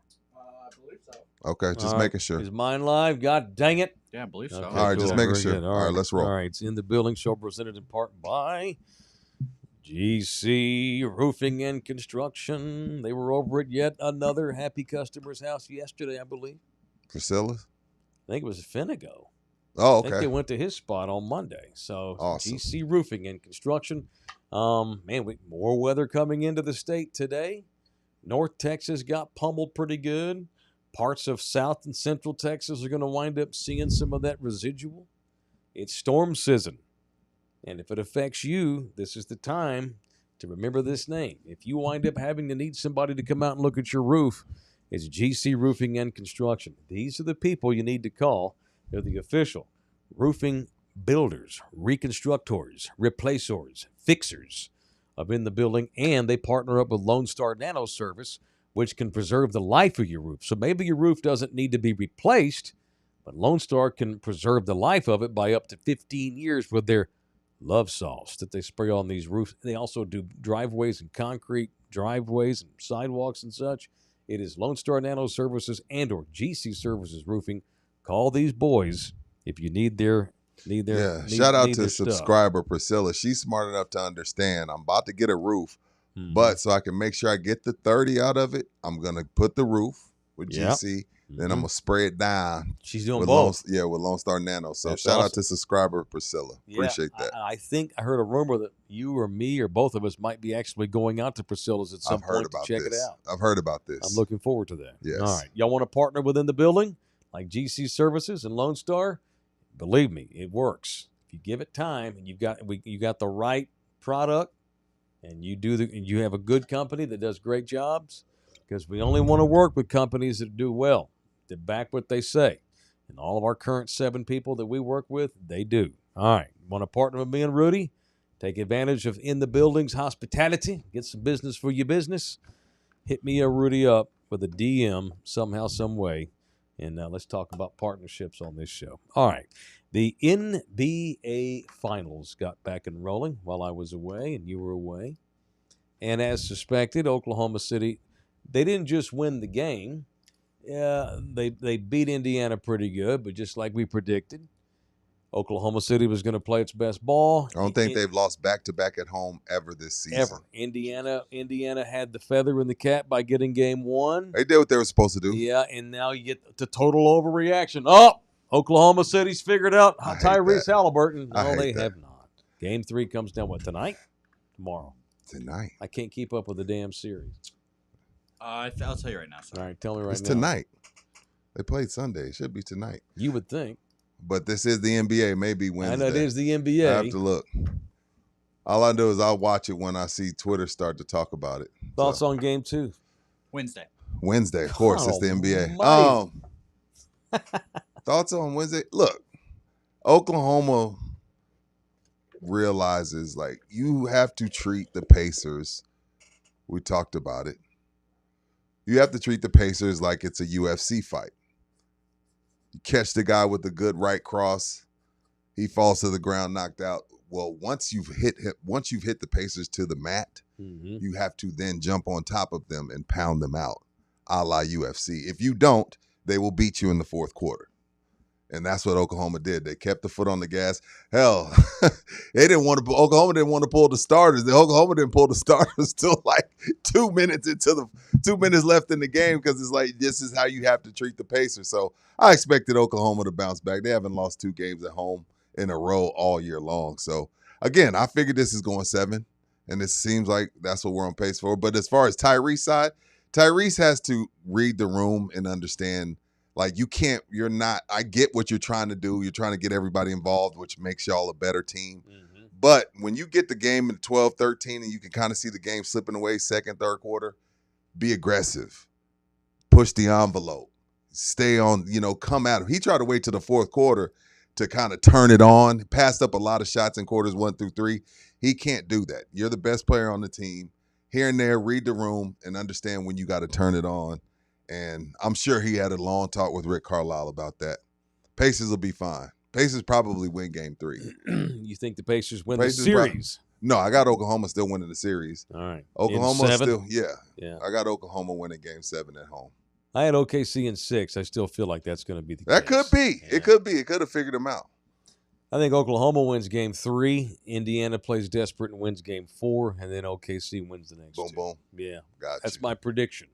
believe so. Okay, just All right. making sure. Is mine live? God dang it. Yeah, I believe so. Okay, All right, just cool. making Very sure. good. All right, let's roll. All right, it's in the building. Show presented in part by GC Roofing and Construction. They were over at yet another happy customer's house yesterday, I believe. Priscilla? I think it was Finnego. Oh, I think they okay. went to his spot on Monday. So Awesome. GC Roofing and Construction. Man, more weather coming into the state today. North Texas got pummeled pretty good. Parts of South and Central Texas are going to wind up seeing some of that residual. It's storm season. And if it affects you, this is the time to remember this name. If you wind up having to need somebody to come out and look at your roof, it's GC Roofing and Construction. These are the people you need to call. They're the official roofing builders, reconstructors, replacers, fixers of in the building, and they partner up with Lone Star Nano Service, which can preserve the life of your roof. So maybe your roof doesn't need to be replaced, but Lone Star can preserve the life of it by up to 15 years with their love salts that they spray on these roofs. They also do driveways and concrete driveways and sidewalks and such. It is Lone Star Nano Services and or GC Services Roofing. Call these boys if you need their Shout out need to their stuff. subscriber Priscilla. She's smart enough to understand. I'm about to get a roof, but so I can make sure I get the 30 out of it, I'm gonna put the roof with GC. Then I'm gonna spray it down. She's doing with both. with Lone Star Nano. So That's shout out awesome. to subscriber Priscilla. Appreciate that. I think I heard a rumor that you or me or both of us might be actually going out to Priscilla's at some I've heard point to about check this. it out. I've heard about this. I'm looking forward to that. Yes. All right. Y'all want to partner within the building like GC Services and Lone Star? Believe me, it works. If you give it time and you got the right product and you have a good company that does great jobs, because we only want to work with companies that do well, that back what they say. And all of our current 7 people that we work with, they do. All right. Want to partner with me and Rudy? Take advantage of In the Building's hospitality. Get some business for your business. Hit me or Rudy up with a DM somehow, some way. And let's talk about partnerships on this show. All right. The NBA Finals got back and rolling while I was away and you were away. And as suspected, Oklahoma City, they didn't just win the game. Yeah, they beat Indiana pretty good, but just like we predicted, Oklahoma City was going to play its best ball. I don't think they've lost back-to-back at home ever this season. Ever. Indiana had the feather in the cap by getting game 1. They did what they were supposed to do. Yeah, and now you get the total overreaction. Oh, Oklahoma City's figured out I hate Tyrese that. Halliburton. I No, hate they that. have not. Game 3 comes down, what, tonight? Tomorrow. Tonight. I can't keep up with the damn series. I'll tell you right now. All Sorry. right, tell me right It's now. tonight. They played Sunday. It should be tonight. You would think. But this is the NBA. Maybe Wednesday. I know it is the I NBA. have to look. All I do is I'll watch it when I see Twitter start to talk about it. Thoughts So, on game 2? Wednesday. Wednesday, of course. It's the NBA. Almighty. Thoughts on Wednesday? Look, Oklahoma realizes, like, you have to treat the Pacers. We talked about it. You have to treat the Pacers like it's a UFC fight. You catch the guy with the good right cross, he falls to the ground, knocked out. Well, once you've hit the Pacers to the mat, you have to then jump on top of them and pound them out, a la UFC. If you don't, they will beat you in the fourth quarter. And that's what Oklahoma did. They kept the foot on the gas. Hell, Oklahoma didn't want to pull the starters. Oklahoma didn't pull the starters till like 2 minutes left in the game, because it's like, this is how you have to treat the Pacers. So I expected Oklahoma to bounce back. They haven't lost 2 games at home in a row all year long. So again, I figured this is going 7, and it seems like that's what we're on pace for. But as far as Tyrese's side, Tyrese has to read the room and understand, like, I get what you're trying to do. You're trying to get everybody involved, which makes y'all a better team. But when you get the game in 12-13 and you can kind of see the game slipping away second, third quarter, be aggressive. Push the envelope. Stay on, come at him. He tried to wait till the fourth quarter to kind of turn it on. Passed up a lot of shots in quarters 1 through 3. He can't do that. You're the best player on the team. Here and there, read the room and understand when you got to turn it on. And I'm sure he had a long talk with Rick Carlisle about that. Pacers will be fine. Pacers probably win game 3. You think the Pacers win Pacers the series? No, I got Oklahoma still winning the series. All right. Oklahoma In 7? still, yeah. Yeah. I got Oklahoma winning game 7 at home. I had OKC in 6. I still feel like that's going to be the That case. could be. Yeah. It could be. It could have figured him out. I think Oklahoma wins game 3. Indiana plays desperate and wins game 4. And then OKC wins the next Boom, 2. boom. Yeah. Got That's you. my prediction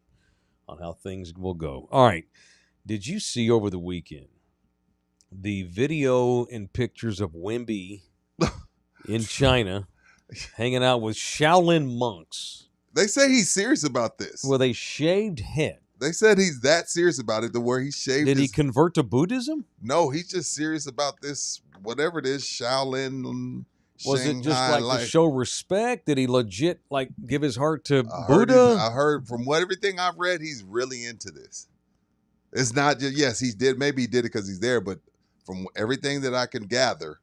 on how things will go. All right. Did you see over the weekend the video and pictures of Wemby in China hanging out with Shaolin monks They say he's serious about this. with a shaved head? They said he's that serious about it to where he shaved Did he his... convert to Buddhism? No, he's just serious about this, whatever it is, Shaolin, Was it just Shanghai like life. to show respect? Did he legit like give his heart to I Buddha? heard from everything I've read, he's really into this. It's not just, yes, he did. Maybe he did it because he's there, but from everything that I can gather,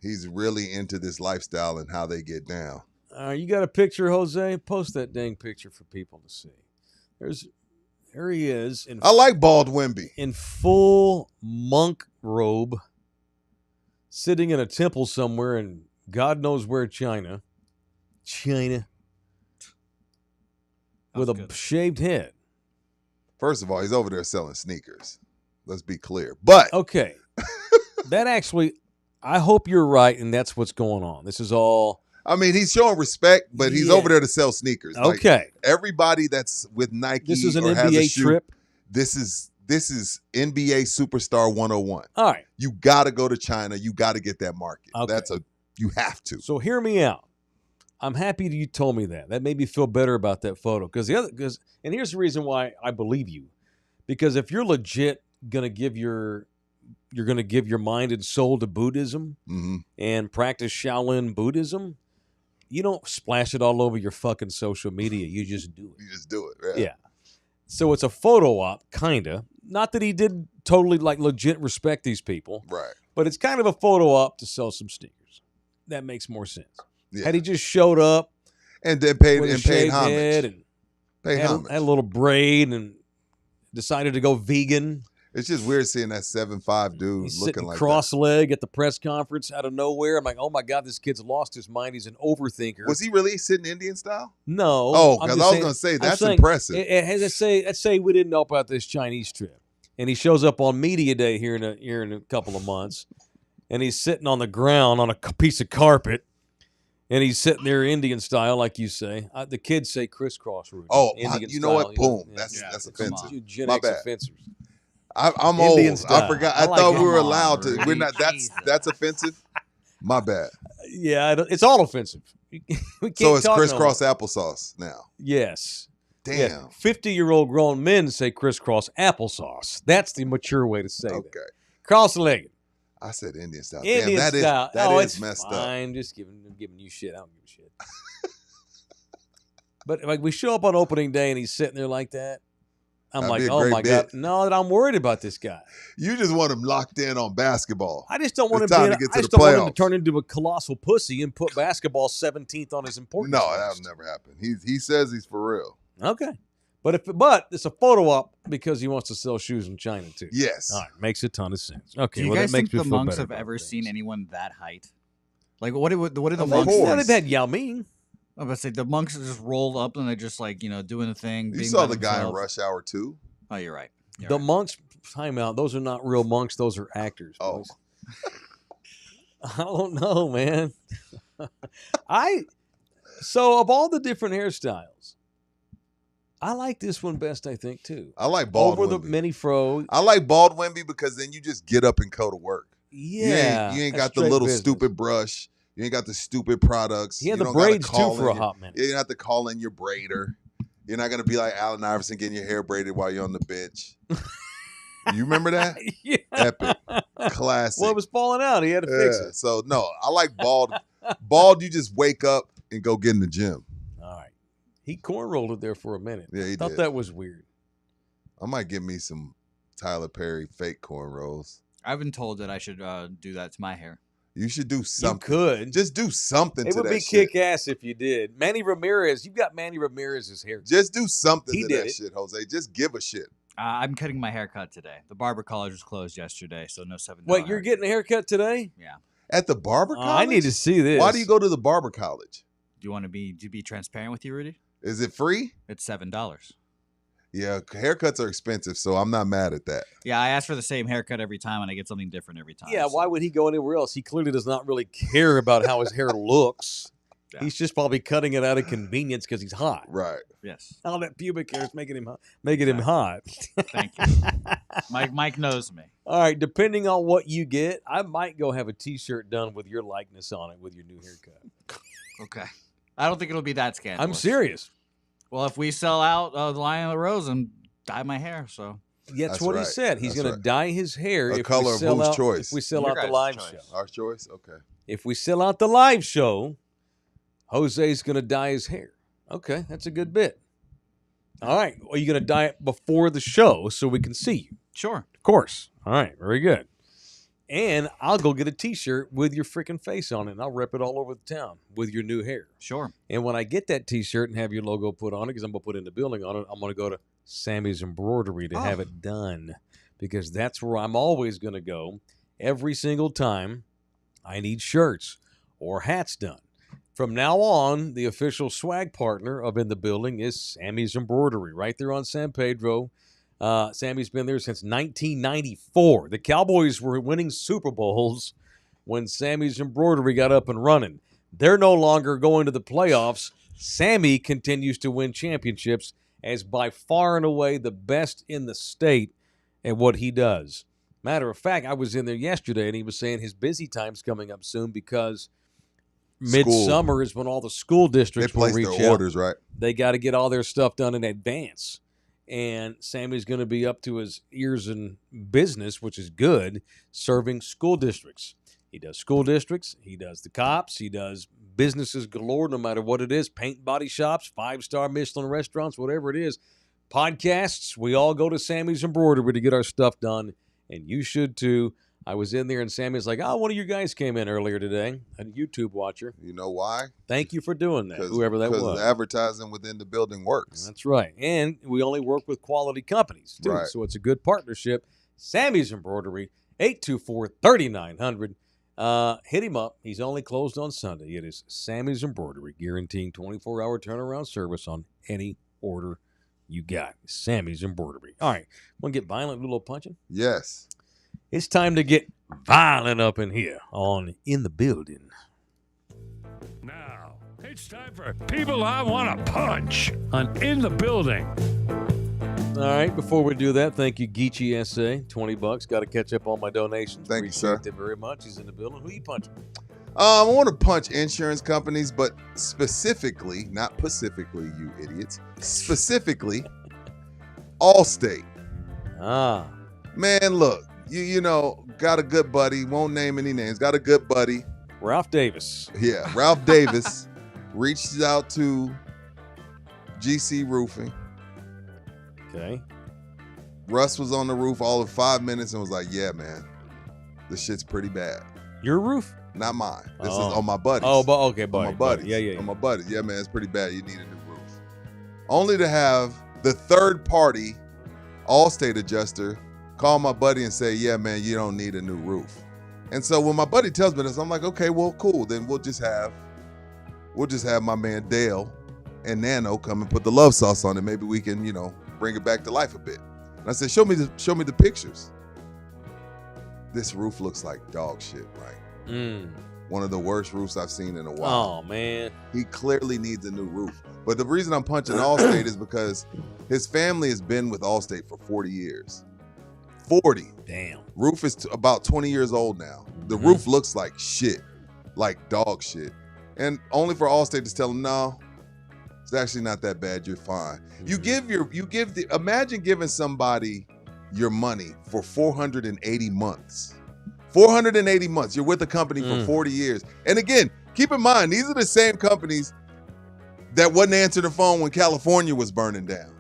he's really into this lifestyle and how they get down. You got a picture, Jose? Post that dang picture for people to see. There he is I like Bald Wemby. in full monk robe, sitting in a temple somewhere in God knows where, China, with a good. shaved head. First of all, he's over there selling sneakers. Let's be clear. But Okay, that actually, I hope you're right, and that's what's going on. This is all I mean, he's showing respect, but he's Yeah. over there to sell sneakers. Like, okay. everybody that's with Nike This is an or has a NBA shoe, trip. This is NBA Superstar 101. All right. You got to go to China. You got to get that market. Okay. You have to. So hear me out. I'm happy that you told me that. That made me feel better about that photo. And here's the reason why I believe you. Because if you're legit gonna give your mind and soul to Buddhism Mm-hmm. and practice Shaolin Buddhism, you don't splash it all over your fucking social media. You just do it. You just do it. Right? Yeah. So it's a photo op, kinda. Not that he did totally like legit respect these people, Right. but it's kind of a photo op to sell some sneakers. That makes more sense. Yeah. Had he just showed up And then paid with a and paid shaved homage. head and Paid had homage. a little braid and decided to go vegan, It's just weird seeing that 7'5" dude he's looking sitting like cross-legged at the press conference out of nowhere. I'm like, oh my God, this kid's lost his mind. He's an overthinker. that. Was he really sitting Indian style? No. Oh, I'm because just I was saying- going to say, I'm that's saying, impressive. Let's say we didn't know about this Chinese trip, and he shows up on media day here in a couple of months, and he's sitting on the ground on a piece of carpet, and he's sitting there Indian style, like you say. The kids say crisscross, Rudy. Oh, Indian you know what? style, Boom. yeah. That's come offensive. on. Eugenics My bad. offenders. I'm Indian old. style. I forgot. I I, like thought it. we were Come on, allowed to. We're Rudy. not. Jesus. That's offensive. My bad. Yeah, it's all offensive. We can't So it's talk no crisscross more. applesauce now. Yes. Damn. 50-year-old grown men say crisscross applesauce. That's the mature way to say Okay. that. Cross-legged. I said Indian style. Indian Damn, style. that oh, is it's messed up. fine. Just giving you shit. I don't give a shit. But like we show up on opening day and he's sitting there like that. I'm That'd like, be a oh great my bit. God. No, that I'm worried about this guy. You just want him locked in on basketball. I just don't want him It's time being, to get to I just the don't want him to playoffs. turn into a colossal pussy and put basketball 17th on his importance No, list. that'll never happen. He says he's for real. Okay. But it's a photo op because he wants to sell shoes in China too. Yes. All right, makes a ton of sense. Okay, Do you well, guys that makes think me the feel monks better have about ever things. seen anyone that height? Like, what do the Of monks? course. Well, they've had Yao Ming. I was about to say the monks just roll up and they're just like doing the thing. You being saw by the guy in themselves. Rush Hour 2. Oh, you're right. You're The right. monks, time out. Those are not real monks. Those are actors. Oh. boys. I don't know, man. So of all the different hairstyles, I like this one best. I think too. I like Bald Over the Wemby. mini fro. I like Bald Wemby because then you just get up and go to work. Yeah, You ain't that's got the straight little business. stupid brush. You ain't got the stupid products. He had You the don't gotta braids too call for in a your- hot minute. You don't have to call in your braider. You're not going to be like Allen Iverson getting your hair braided while you're on the bench. You remember that? Yeah. Epic. Classic. Well, it was falling out. He had to fix Yeah. it. So, no, I like Bald. Bald, you just wake up and go get in the gym. All right. He cornrolled it there for a minute. Yeah, he Thought did. that was weird. I might give me some Tyler Perry fake cornrows. I've been told that I should do that to my hair. You should do something. You could. Just do something It to would that be shit. kick ass if you did. Manny Ramirez, you've got Manny Ramirez's hair. Just do something He to did that it. shit, Jose. Just give a shit. I'm cutting my hair cut today. The barber college was closed yesterday, so no $7. Wait, you're getting a haircut today? Yeah. At the barber Oh, college? I need to see this. Why do you go to the barber college? Do you want to be transparent with you, Rudy? Is it free? It's $7. Yeah, haircuts are expensive, so I'm not mad at that. Yeah, I ask for the same haircut every time, and I get something different every time. Yeah, so. why would he go anywhere else? He clearly does not really care about how his hair looks. Yeah. He's just probably cutting it out of convenience because he's hot. Right. Yes. All that pubic hair is making him hot. Thank you. Mike knows me. All right, depending on what you get, I might go have a T-shirt done with your likeness on it with your new haircut. Okay. I don't think it'll be that scandalous. I'm serious. Well, if we sell out the Lion of the Rose and dye my hair, so. That's what right. he said. He's That's going to dye his hair. A color of whose choice? If we sell Your out the guys' live choice. show. Our choice? Okay. If we sell out the live show, Jose's going to dye his hair. Okay, that's a good bit. All right. Are you going to dye it before the show so we can see you? Sure. Of course. All right. Very good. And I'll go get a T-shirt with your freaking face on it, and I'll rep it all over the town with your new hair. Sure. And when I get that T-shirt and have your logo put on it, because I'm going to put in the building on it, I'm going to go to Sammy's Embroidery to have it done, because that's where I'm always going to go every single time I need shirts or hats done. From now on, the official swag partner of In the Building is Sammy's Embroidery, right there on San Pedro. Sammy's been there since 1994. The Cowboys were winning Super Bowls when Sammy's Embroidery got up and running. They're no longer going to the playoffs. Sammy continues to win championships as by far and away the best in the state at what he does. Matter of fact, I was in there yesterday, and he was saying his busy time's coming up soon because midsummer is when all the school districts They place will reach their out. orders, right? They got to get all their stuff done in advance. And Sammy's going to be up to his ears in business, which is good, serving school districts. He does school districts. He does the cops. He does businesses galore, no matter what it is, paint body shops, 5-star Michelin restaurants, whatever it is. Podcasts, we all go to Sammy's Embroidery to get our stuff done, and you should too. I was in there, and Sammy's like, one of you guys came in earlier today, a YouTube watcher. You know why? Thank you for doing that, whoever that was. Because the advertising within the building works. That's right. And we only work with quality companies, too. Right. So it's a good partnership. Sammy's Embroidery, 824-3900. Hit him up. He's only closed on Sunday. It is Sammy's Embroidery, guaranteeing 24-hour turnaround service on any order you got. Sammy's Embroidery. All right. Want to get violent, a little punching? Yes. It's time to get violent up in here on In the Building. Now, it's time for People I Want to Punch on In the Building. All right, before we do that, thank you, Geechee SA, $20. Got to catch up on my donations. Thank you, sir. Appreciate it very much. He's in the building. Who you punching? I want to punch insurance companies, but specifically, not pacifically, you idiots, specifically, Allstate. Man, look, you know, got a good buddy, won't name any names, got a good buddy. Ralph Davis. Yeah, Ralph Davis reached out to GC Roofing. Okay. Russ was on the roof all of 5 minutes and was like, yeah, man, this shit's pretty bad. Your roof? Not mine. This is Oh. on my buddies. Oh, but okay, on buddy. my buddies. Yeah. On my buddies. Yeah, man, it's pretty bad. You need a new roof. Only to have the third party Allstate adjuster call my buddy and say, yeah, man, you don't need a new roof. And so when my buddy tells me this, I'm like, okay, well, cool. Then we'll just have my man Dale and Nano come and put the love sauce on it. Maybe we can, bring it back to life a bit. And I said, show me the pictures. This roof looks like dog shit, right? One of the worst roofs I've seen in a while. Oh, man. He clearly needs a new roof. But the reason I'm punching Allstate is because his family has been with Allstate for 40 years. 40. Damn. Roof is about 20 years old now. The Mhm. roof looks like shit, like dog shit. And only for Allstate to tell him, no, it's actually not that bad. You're fine. Imagine giving somebody your money for 480 months. 480 months. You're with a company for 40 years. And again, keep in mind, these are the same companies that wouldn't answer the phone when California was burning down.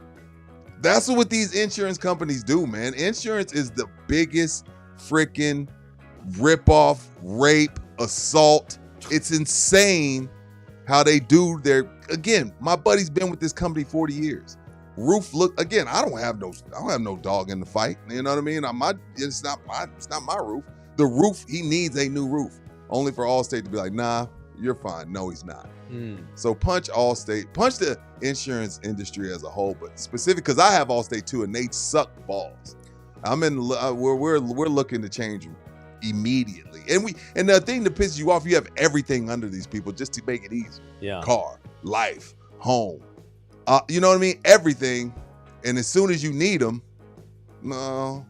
That's what these insurance companies do, man. Insurance is the biggest freaking ripoff, rape, assault. It's insane how they do their. Again, my buddy's been with this company 40 years. Roof look again. I don't have no dog in the fight. You know what I mean? It's not my roof. The roof, he needs a new roof. Only for Allstate to be like, nah, You're fine. No, he's not. Mm. So punch Allstate, punch the insurance industry as a whole, but specific because I have Allstate too, and they suck balls. We're looking to change immediately, and the thing that pisses you off, you have everything under these people just to make it easy. Yeah. Car, life, home, you know what I mean? Everything, and as soon as you need them, no,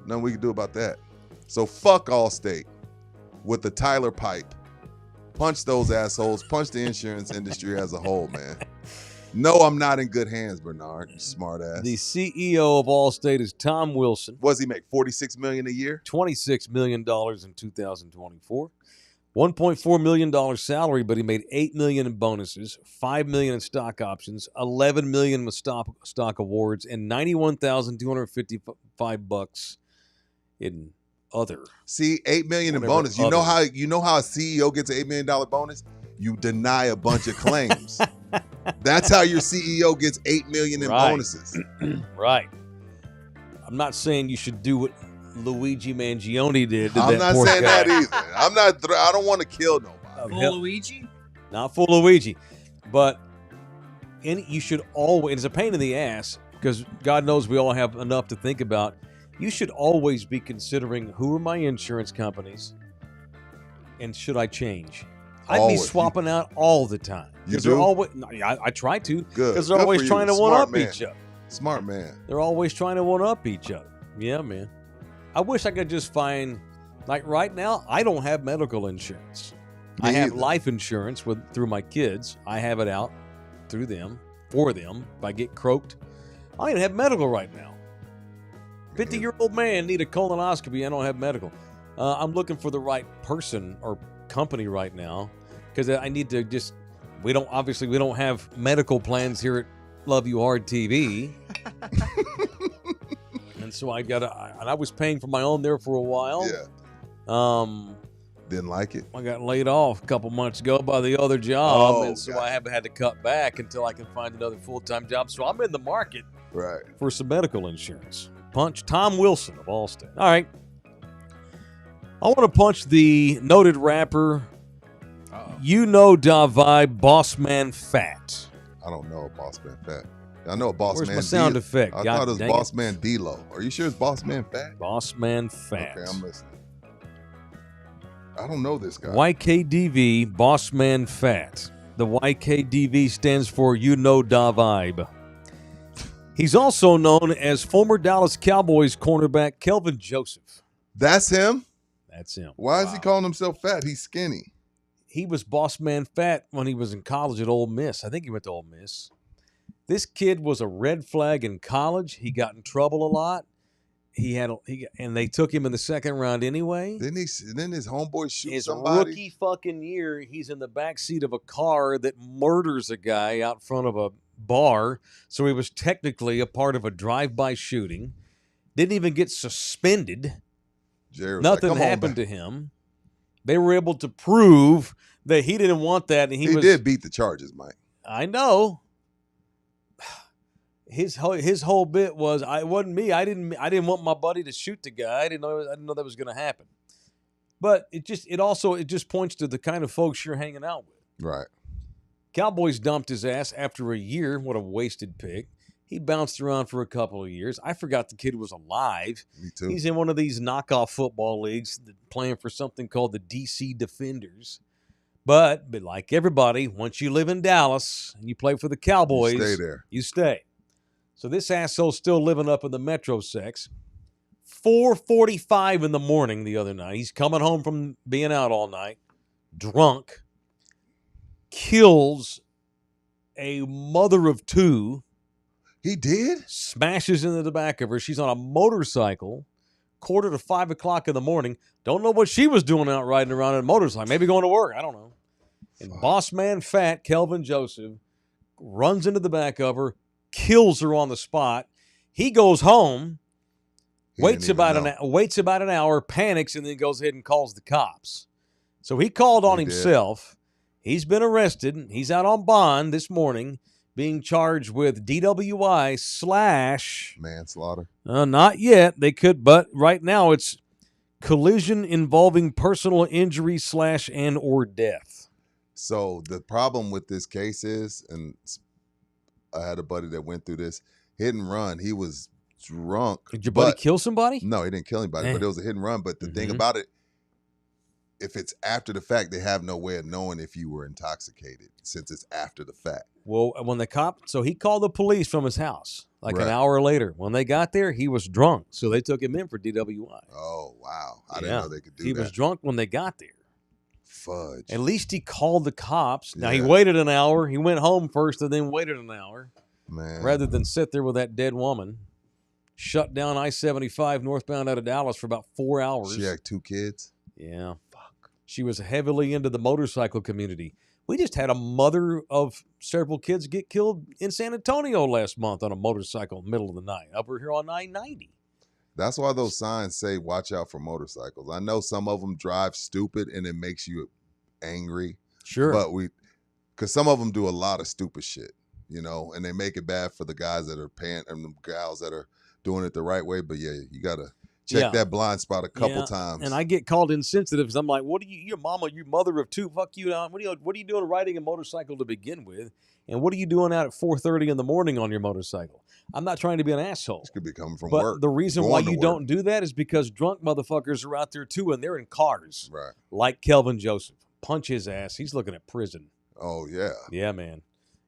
nothing we can do about that. So fuck Allstate with the Tyler pipe. Punch those assholes. Punch the insurance industry as a whole, man. No, I'm not in good hands, Bernard. You smart ass. The CEO of Allstate is Tom Wilson. What does he make? $46 million a year? $26 million in 2024. $1.4 million salary, but he made $8 million in bonuses, $5 million in stock options, $11 million with stock awards, and $91,255 in other. See, $8 million in bonus. You know how a CEO gets an $8 million bonus? You deny a bunch of claims. That's how your CEO gets $8 million in bonuses. Right. I'm not saying you should do what Luigi Mangione did. I'm not saying that either. I don't want to kill nobody. Full Luigi? Not full Luigi, but you should always. It's a pain in the ass because God knows we all have enough to think about. You should always be considering who are my insurance companies, and should I change? I'd be swapping out all the time. You do? I try to. Good. Because they're always trying to one-up each other. Smart man. They're always trying to one-up each other. Yeah, man. I wish I could just find, like right now, I don't have medical insurance. I have life insurance through my kids. I have it out through them, for them, if I get croaked. I don't even have medical right now. 50-year-old man need a colonoscopy. I don't have medical. I'm looking for the right person or company right now because I need to just. We don't have medical plans here at Love You Hard TV, and so and I was paying for my own there for a while. Yeah. Didn't like it. I got laid off a couple months ago by the other job, and so I haven't had to cut back until I can find another full-time job. So I'm in the market for some medical insurance. Punch Tom Wilson of Allstate. All right. I want to punch the noted rapper, Da Vibe, Boss Man Fat. I don't know a Boss Man Fat. I know a Boss Where's Man. Where's my sound effect? I thought it was Boss Man D-Lo. Are you sure it's Boss Man Fat? Boss Man Fat. Okay, I'm listening. I don't know this guy. YKDV, Boss Man Fat. The YKDV stands for Da Vibe. He's also known as former Dallas Cowboys cornerback Kelvin Joseph. That's him? That's him. Why is he calling himself fat? He's skinny. He was Boss Man Fat when he was in college at Ole Miss. I think he went to Ole Miss. This kid was a red flag in college. He got in trouble a lot. And they took him in the second round anyway. Didn't his homeboy shoot His somebody? rookie fucking year, he's in the backseat of a car that murders a guy out front of a bar. So he was technically a part of a drive-by shooting. Didn't even get suspended. Nothing happened to him. They were able to prove that he didn't want that. And he did beat the charges, Mike. I know. His whole bit was, it wasn't me. I didn't want my buddy to shoot the guy. I didn't know that was going to happen. But it just points to the kind of folks you're hanging out with. Right. Cowboys dumped his ass after a year. What a wasted pick. He bounced around for a couple of years. I forgot the kid was alive. Me too. He's in one of these knockoff football leagues playing for something called the DC Defenders. But like everybody, once you live in Dallas and you play for the Cowboys, you stay there. You stay. So this asshole's still living up in the Metro sex. 4:45 in the morning the other night. He's coming home from being out all night, drunk, kills a mother of two. He did? Smashes into the back of her. She's on a motorcycle, 4:45 o'clock in the morning. Don't know what she was doing out riding around on a motorcycle. Maybe going to work. I don't know. And Boss Man Fat, Kelvin Joseph, runs into the back of her, kills her on the spot. He goes home, waits about an hour, panics, and then goes ahead and calls the cops. So he called on himself. He's been arrested. He's out on bond this morning, being charged with DWI / manslaughter. Not yet. They could, but right now it's collision involving personal injury / and or death. So the problem with this case is, and I had a buddy that went through this hit and run. He was drunk. Did your buddy kill somebody? No, he didn't kill anybody, but it was a hit and run. But the thing about it, if it's after the fact, they have no way of knowing if you were intoxicated since it's after the fact. Well, when so he called the police from his house an hour later. When they got there, he was drunk. So they took him in for DWI. Oh, wow. I didn't know they could do that. He was drunk when they got there. Fudge. At least he called the cops. Now, he waited an hour. He went home first and then waited an hour. Man. Rather than sit there with that dead woman. Shut down I-75 northbound out of Dallas for about 4 hours. She had 2 kids? Yeah. Fuck. She was heavily into the motorcycle community. We just had a mother of several kids get killed in San Antonio last month on a motorcycle middle of the night over here on I-90. That's why those signs say watch out for motorcycles. I know some of them drive stupid and it makes you angry. Sure. But because some of them do a lot of stupid shit, and they make it bad for the guys that are paying and the gals that are doing it the right way. But yeah, you got to check that blind spot a couple times. And I get called insensitive because I'm like, what are you, your mama, you mother of 2, fuck you. What are you doing riding a motorcycle to begin with? And what are you doing out at 4:30 in the morning on your motorcycle? I'm not trying to be an asshole. This could be coming from but work. The reason why you don't do that is because drunk motherfuckers are out there too, and they're in cars. Right. Like Kelvin Joseph. Punch his ass. He's looking at prison. Oh, yeah. Yeah, man.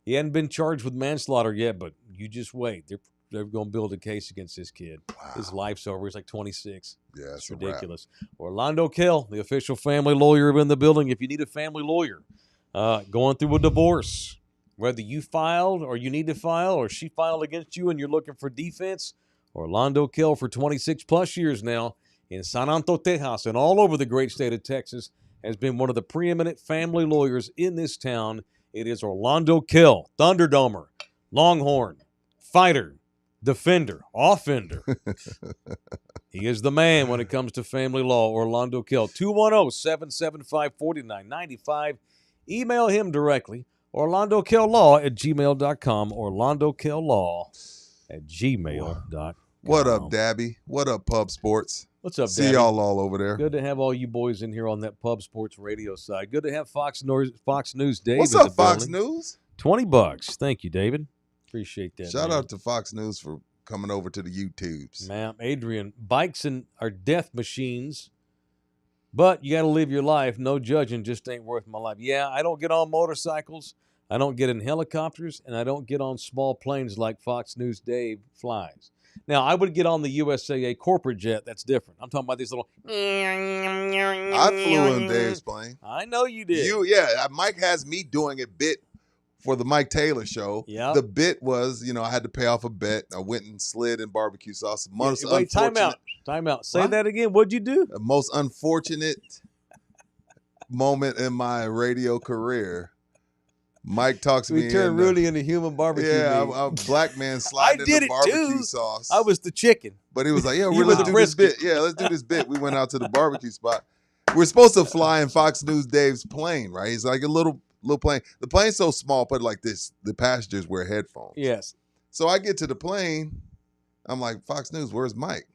He hadn't been charged with manslaughter yet, but you just wait. They're going to build a case against this kid. Wow. His life's over. He's like 26. Yeah, it's ridiculous. Orlando Kell, the official family lawyer in the building. If you need a family lawyer going through a divorce, whether you filed or you need to file or she filed against you and you're looking for defense, Orlando Kell for 26-plus years now in San Antonio, Texas, and all over the great state of Texas, has been one of the preeminent family lawyers in this town. It is Orlando Kell, Thunderdomer, Longhorn, fighter, defender, offender. He is the man when it comes to family law. Orlando Kell, 210-775-4995. Email him directly, orlandokell.law@gmail.com, orlandokell.law@gmail.com. What up, Dabby? What up, Pub Sports? What's up, See Dabby? y'all all over there. Good to have all you boys in here on that Pub Sports radio side. Good to have Fox News Dave. What's up, Fox News? $20. Thank you, David. Appreciate that. Shout out to Fox News for coming over to the YouTubes. Ma'am, Adrian, bikes are death machines, but you got to live your life. No judging, just ain't worth my life. Yeah, I don't get on motorcycles. I don't get in helicopters, and I don't get on small planes like Fox News Dave flies. Now, I would get on the USAA corporate jet. That's different. I'm talking about these little... I flew in Dave's plane. I know you did. Mike has me doing a bit for the Mike Taylor show. Yeah. The bit was, I had to pay off a bet. I went and slid in barbecue sauce. Wait, time out. Say that again. What'd you do? The most unfortunate moment in my radio career. Mike talks me in. We turned Rudy into human barbecue. Yeah, a black man sliding into barbecue sauce. I was the chicken. But he was like, let's do this bit. Yeah, let's do this bit. We went out to the barbecue spot. We're supposed to fly in Fox News Dave's plane, right? He's like a little plane. The plane's so small, put it like this, the passengers wear headphones. Yes. So I get to the plane. I'm like, Fox News, where's Mike?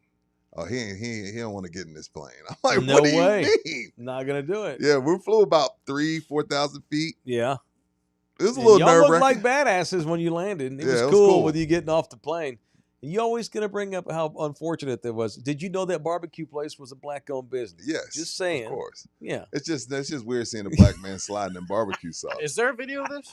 Oh, he don't want to get in this plane. I'm like, no what do way. you mean? Not going to do it. Yeah, we flew about 4,000 feet. Yeah. It was a little y'all nerve-wracking. looked like badasses when you landed. It was cool with you getting off the plane. You always going to bring up how unfortunate that was. Did you know that barbecue place was a black-owned business? Yes. Just saying. Of course. Yeah. It's just weird seeing a black man sliding in barbecue sauce. Is there a video of this?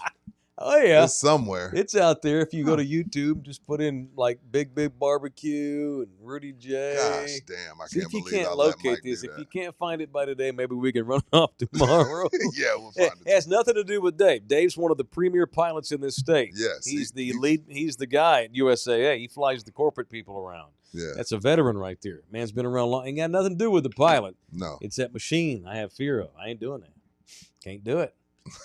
Oh, yeah. It's somewhere. It's out there. If you go to YouTube, just put in like Big Barbecue and Rudy J. Gosh damn, I can't believe if you can't I locate this, if you can't find it by today, maybe we can run off tomorrow. Yeah, we'll find it. It has nothing to do with Dave. Dave's one of the premier pilots in this state. Yes. He's the lead. He's the guy at USAA. He flies the corporate people around. Yeah. That's a veteran right there. Man's been around long. Ain't got nothing to do with the pilot. No. It's that machine I have fear of. I ain't doing that. Can't do it.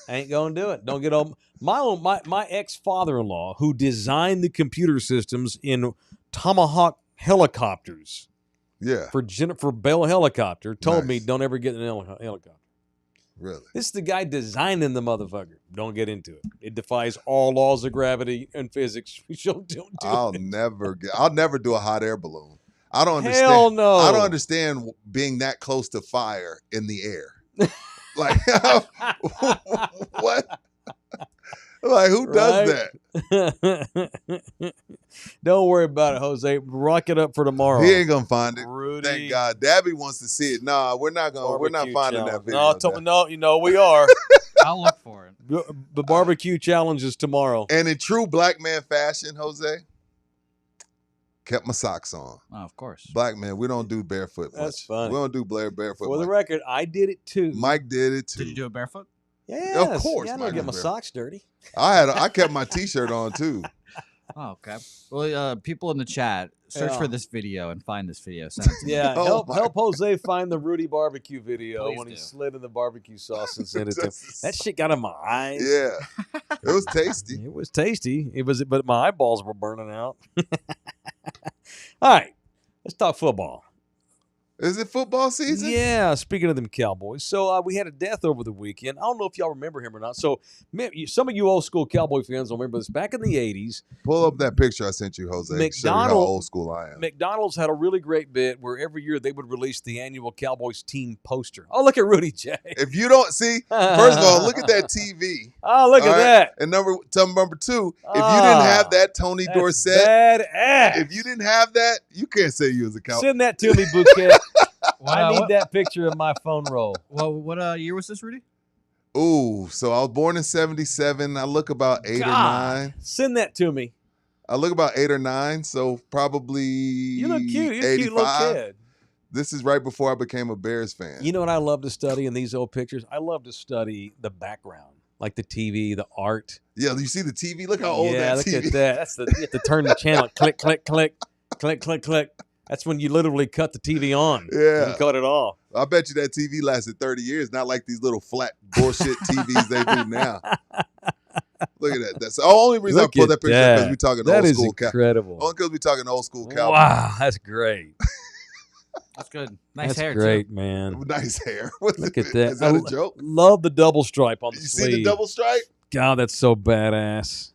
I ain't gonna do it. Don't get on my ex-father-in-law who designed the computer systems in Tomahawk helicopters. Yeah. For Jennifer Bell helicopter, told me don't ever get in an helicopter. Really? This is the guy designing the motherfucker. Don't get into it. It defies all laws of gravity and physics. Don't do I'll it. I'll never do a hot air balloon. I don't understand. Hell no. I don't understand being that close to fire in the air. Like, what? Like, who does that? Don't worry about it, Jose. Rock it up for tomorrow. He ain't gonna find it. Rudy. Thank God. Dabby wants to see it. Nah, we're not finding that video. No, we are. I'll look for it. The barbecue challenge is tomorrow. And in true black man fashion, Jose, kept my socks on. Oh, of course. Black man, we don't do barefoot much. That's funny. We don't do barefoot For the much. record, I did it too. Mike did it too. Did you do it barefoot? Yes. Of course, Yeah, I Mike don't get did my barefoot. socks dirty. I kept my t-shirt on too. Oh, okay. Well, people in the chat, search Yeah. for this video and find this video. Send it to me. Yeah, Oh, help Jose find the Rudy barbecue video Please when he do. slid in the barbecue sauce and sent it to him. That shit got in my eyes. Yeah, it was tasty. It was tasty. But my eyeballs were burning out. All right, let's talk football. Is it football season? Yeah, speaking of them Cowboys. So we had a death over the weekend. I don't know if y'all remember him or not. So some of you old school Cowboy fans will remember this. Back in the 80s, Pull up that picture I sent you, Jose. Show you how old school I am. McDonald's had a really great bit where every year they would release the annual Cowboys team poster. Oh, look at Rudy J. If you don't see, first of all, look at that TV. Oh, look All at right? that. And number two, if you didn't have that Tony That's Dorsett, badass. if you didn't have that, you can't say you was a Cowboy. Send that to me, Bouquet. I need what, that picture in my phone roll. Well, what year was this, Rudy? Ooh, so I was born in 77. I look about 8 or 9. Send that to me. I look about 8 or 9, so probably You look cute. You're a cute little 85. kid. This is right before I became a Bears fan. You know what I love to study in these old pictures? I love to study the background, like the TV, the art. Yeah, you see the TV? Look how old Yeah, that look TV at that. You have to turn the channel. Click, click, click, click, click, click. That's when you literally cut the TV on. Yeah. And cut it off. I bet you that TV lasted 30 years, not like these little flat bullshit TVs they do now. Look at that. That's the only reason Look I pulled at that picture up because that. we talking That old is school incredible. Only because we talking old school Cowboys. Wow, that's great. That's good. Nice That's hair, great, too. man. Nice hair. What's Look it? at that. Is that a joke? Love the double stripe on the You sleeve. see the double stripe? God, that's so badass.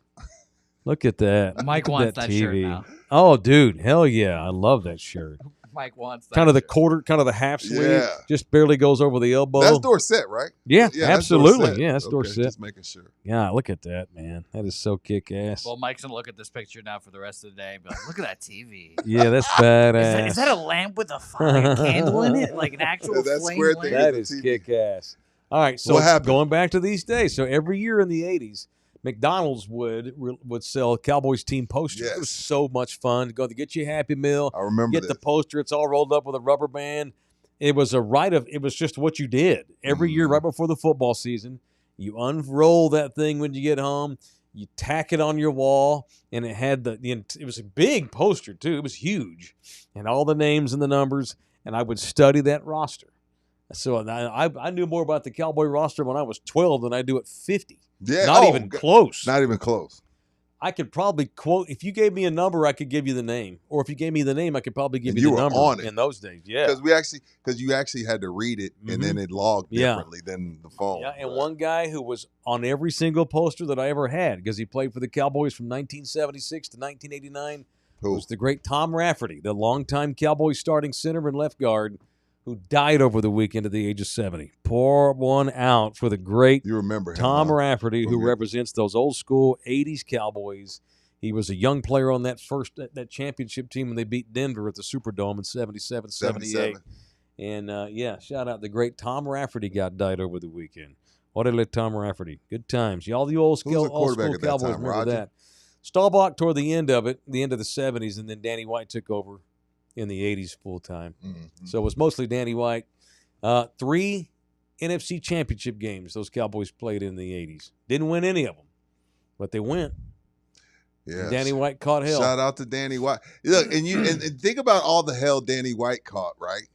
Look at that. Mike Look at wants that shirt TV. now. Oh, dude, hell yeah, I love that shirt. Mike wants that. Kind of the shirt. quarter, kind of the half sleeve, Yeah. just barely goes over the elbow. That's Dorsett, right? Yeah, that's absolutely. Dorsett. Yeah, that's Okay, Dorsett. Just making sure. Yeah, look at that, man. That is so kick ass. Well, Mike's gonna look at this picture now for the rest of the day and be like, "Look at that TV. Yeah, that's badass. Is that a lamp with a fire candle in it, like an actual That flame square lamp?" thing That the is TV. kick ass. All right, so What happened? going back to these days, so every year in the 80s, McDonald's would sell Cowboys team posters. Yes. It was so much fun to go to get you a Happy Meal, I remember get this. the poster. It's all rolled up with a rubber band. It was it was just what you did every year right before the football season. You unroll that thing when you get home. You tack it on your wall, and it had it was a big poster too. It was huge, and all the names and the numbers. And I would study that roster. So I knew more about the Cowboy roster when I was 12 than I do at 50. Yeah. Not oh, even close. Not even close. I could probably quote, if you gave me a number, I could give you the name. Or if you gave me the name, I could probably give And you you the were number on it. in those days. Yeah. Because you actually had to read it and then it logged Yeah. differently than the phone. Yeah, and Right. one guy who was on every single poster that I ever had, because he played for the Cowboys from 1976 to 1989, Who? was the great Tom Rafferty, the longtime Cowboys starting center and left guard, who died over the weekend at the age of 70. Pour one out for the great You remember him, Tom huh? Rafferty, who Okay. represents those old school 80s Cowboys. He was a young player on that that championship team when they beat Denver at the Superdome in 77, 78. 77. And, yeah, shout out the great Tom Rafferty died over the weekend. What did let Tom Rafferty? Good times. Y'all the old Who was school, the quarterback old at school that Cowboys time, remember Roger? that. Staubach toward the end of it, the end of the 70s, and then Danny White took over in the 80s full time. Mhm. So it was mostly Danny White. 3 NFC championship games those Cowboys played in the 80s. Didn't win any of them, but they went. Yeah. Danny White caught hell. Shout out to Danny White. Look, and you and think about all the hell Danny White caught, right?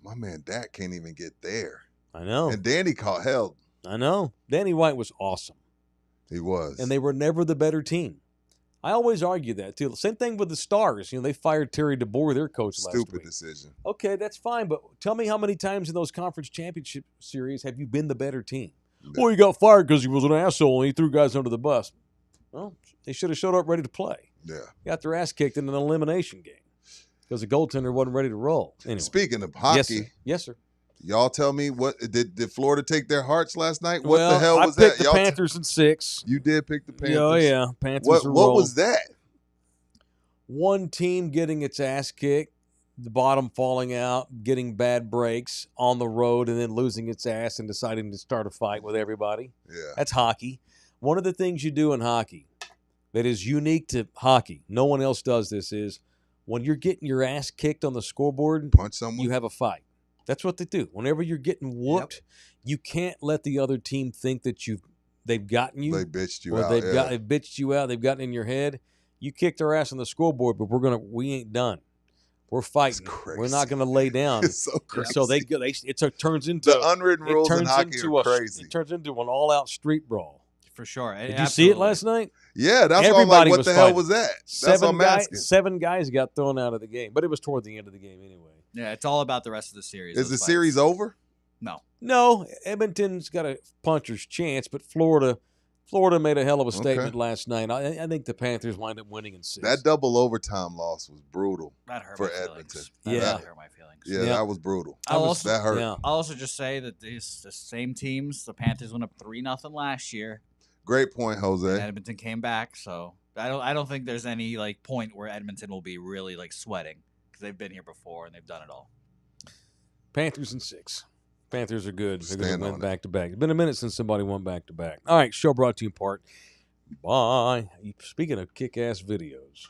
My man Dak can't even get there. I know. And Danny caught hell. I know. Danny White was awesome, He was. and they were never the better team. I always argue that, too. Same thing with the Stars. They fired Terry DeBoer, their coach, last Stupid week. decision. Okay, that's fine, but tell me how many times in those conference championship series have you been the better team? Yeah. Well, he got fired because he was an asshole and he threw guys under the bus. Well, they should have showed up ready to play. Yeah. Got their ass kicked in an elimination game because the goaltender wasn't ready to roll. Anyway. Speaking of hockey, Yes, sir. Yes, sir. Y'all tell me, what did Florida take their hearts last night? What well, the hell was I picked that? the Panthers in 6. You did pick the Panthers. Oh, yeah. Panthers What are what rolling. was that? One team getting its ass kicked, the bottom falling out, getting bad breaks on the road, and then losing its ass and deciding to start a fight with everybody. Yeah. That's hockey. One of the things you do in hockey that is unique to hockey, no one else does this, is when you're getting your ass kicked on the scoreboard, Punch someone. you have a fight. That's what they do. Whenever you're getting whooped, you can't let the other team think that they've gotten you. They bitched you or out. they've bitched you out. They've gotten in your head. You kicked our ass on the scoreboard, but we ain't done. We're fighting. Crazy. We're not going to lay down. It's so crazy. And so it turns into the unwritten rules in hockey are crazy. It turns into an all-out street brawl. For sure. Did you see it last night? Yeah, that's why I'm Everybody like, what was the hell fighting. was that? That's what I'm asking. 7 guys got thrown out of the game, but it was toward the end of the game anyway. Yeah, it's all about the rest of the series. Is the those series fights. over? No. Edmonton's got a puncher's chance, but Florida made a hell of a statement last night. I think the Panthers wind up winning in 6. That double overtime loss was brutal. That hurt For my Edmonton. feelings. Yeah. That really hurt my feelings. Yeah, Yeah. that was brutal. That hurt. Yeah. I'll also just say that the same teams, the Panthers went up 3-0 last year. Great point, And Jose. Edmonton came back, so I don't think there's any point where Edmonton will be really sweating because they've been here before and they've done it all. Panthers in 6. Panthers are good. They're going Stand to on win it. back-to-back. It's been a minute since somebody won back-to-back. All right, show brought to you in part by, speaking of kick-ass videos,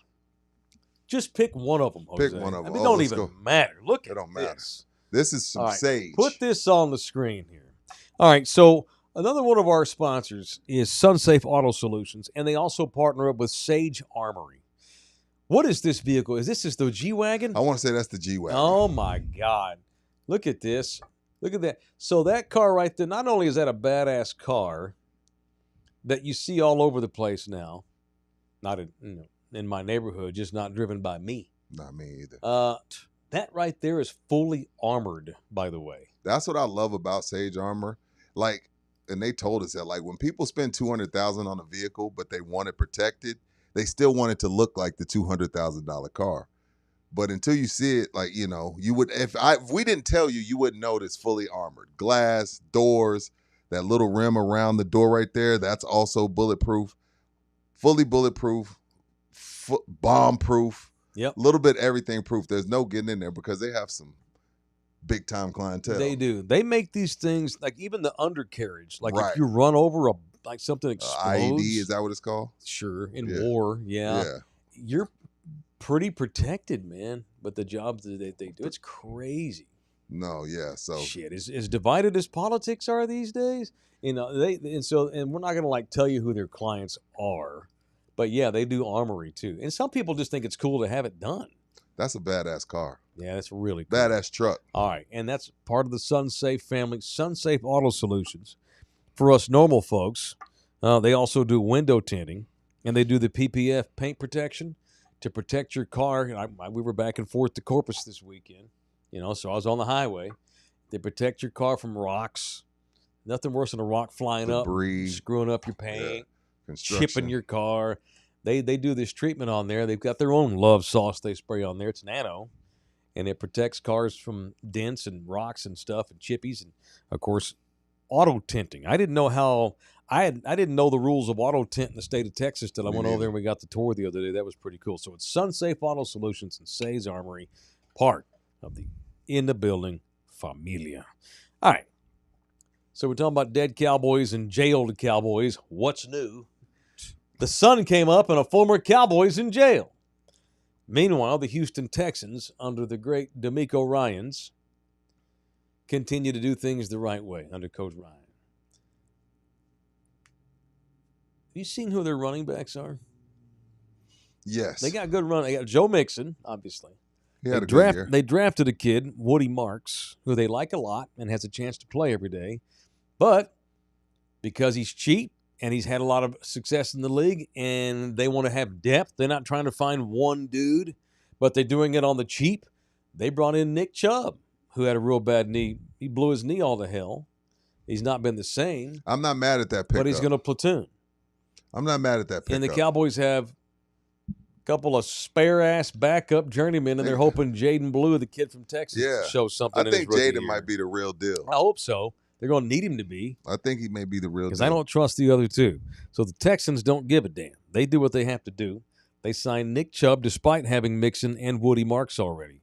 just pick one of them, Jose. Pick one of I them. mean, Oh, don't let's even go. matter. Look It at don't matter. this. This is some All right, sage. Put this on the screen here. All right, so another one of our sponsors is SunSafe Auto Solutions, and they also partner up with Sage Armory. What is this vehicle? Is this the G-Wagon? I want to say that's the G-Wagon. Oh, my God. Look at this. Look at that. So that car right there, not only is that a badass car that you see all over the place now, not in my neighborhood, just not driven by me. Not me either. That right there is fully armored, by the way. That's what I love about Sage Armor. And they told us that, when people spend $200,000 on a vehicle, but they want it protected, they still want it to look like the $200,000 car. But until you see it, you would, if we didn't tell you, you wouldn't know it's fully armored. Glass, doors, that little rim around the door right there, that's also bulletproof. Fully bulletproof, bomb-proof. Yep. A little bit everything proof. There's no getting in there because they have some big-time clientele. They do. They make these things, even the undercarriage. Right. If you run over something explodes. IED, is that what it's called? Sure. In Yeah. war, yeah. Yeah. You're pretty protected, man. But the jobs that they do, it's crazy. No, yeah. So Shit, as divided as politics are these days, and we're not gonna tell you who their clients are, but yeah, they do armory too. And some people just think it's cool to have it done. that's a badass car. Yeah, that's really cool. Badass truck. All right, and that's part of the SunSafe family, SunSafe Auto Solutions. For us normal folks, they also do window tinting, and they do the PPF paint protection to protect your car. We were back and forth to Corpus this weekend, so I was on the highway. They protect your car from rocks. Nothing worse than a rock flying Debris. up, screwing up your paint, Construction. chipping your car. They do this treatment on there. They've got their own love sauce they spray on there. It's nano, and it protects cars from dents and rocks and stuff and chippies, and of course, auto tinting. I didn't know I didn't know the rules of auto tint in the state of Texas till I Me went over neither. there and we got the tour the other day. That was pretty cool. So it's SunSafe Auto Solutions and Sage Armory, part of the In the Building Familia. All right. So we're talking about dead cowboys and jailed cowboys. What's new? The sun came up and a former cowboy's in jail. Meanwhile, the Houston Texans, under the great D'Amico Ryans, continue to do things the right way under Coach Ryan. Have you seen who their running backs are? Yes. They got good run. They got Joe Mixon, obviously. He had a good year. They drafted a kid, Woody Marks, who they like a lot and has a chance to play every day. But because he's cheap and he's had a lot of success in the league and they want to have depth, they're not trying to find one dude, but they're doing it on the cheap. They brought in Nick Chubb, who had a real bad knee. He blew his knee all to hell. He's not been the same, I'm not mad at that pickup. but he's going to platoon. I'm not mad at that pickup. And the Cowboys have couple of spare-ass backup journeymen, and they're hoping Jaden Blue, the kid from Texas, shows something. I think Jaden might be the real deal. I hope so. They're going to need him to be. I think he may be the real deal. Because I don't trust the other two. So the Texans don't give a damn. They do what they have to do. They signed Nick Chubb despite having Mixon and Woody Marks already.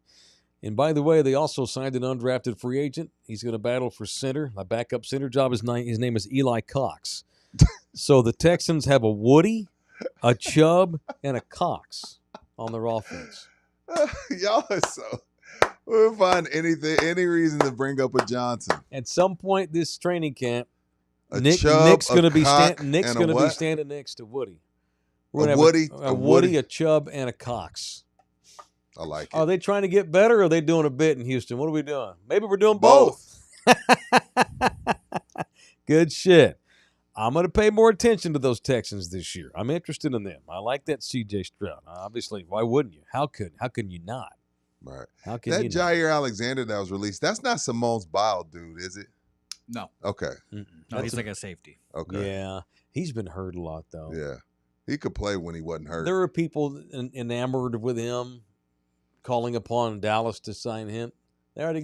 And by the way, they also signed an undrafted free agent. He's going to battle for center. My backup center job, his name is Eli Cox. So the Texans have a Woody, a Chubb, and a Cox on their offense. Y'all are so... We'll find any reason to bring up a Johnson. At some point this training camp, Nick's going to be standing next to Woody. We're a Woody, a Woody, a Chubb, and a Cox. I like it. Are they trying to get better, or are they doing a bit in Houston? What are we doing? Maybe we're doing both. Good shit. I'm going to pay more attention to those Texans this year. I'm interested in them. I like that C.J. Stroud. Obviously, why wouldn't you? How can you not? Right. How can that you Jair Alexander that was released, that's not Simone's Bile dude, is it? No. Okay. No, he's like a safety. Okay. Yeah. He's been hurt a lot, though. Yeah. He could play when he wasn't hurt. There are people enamored with him, calling upon Dallas to sign him. They already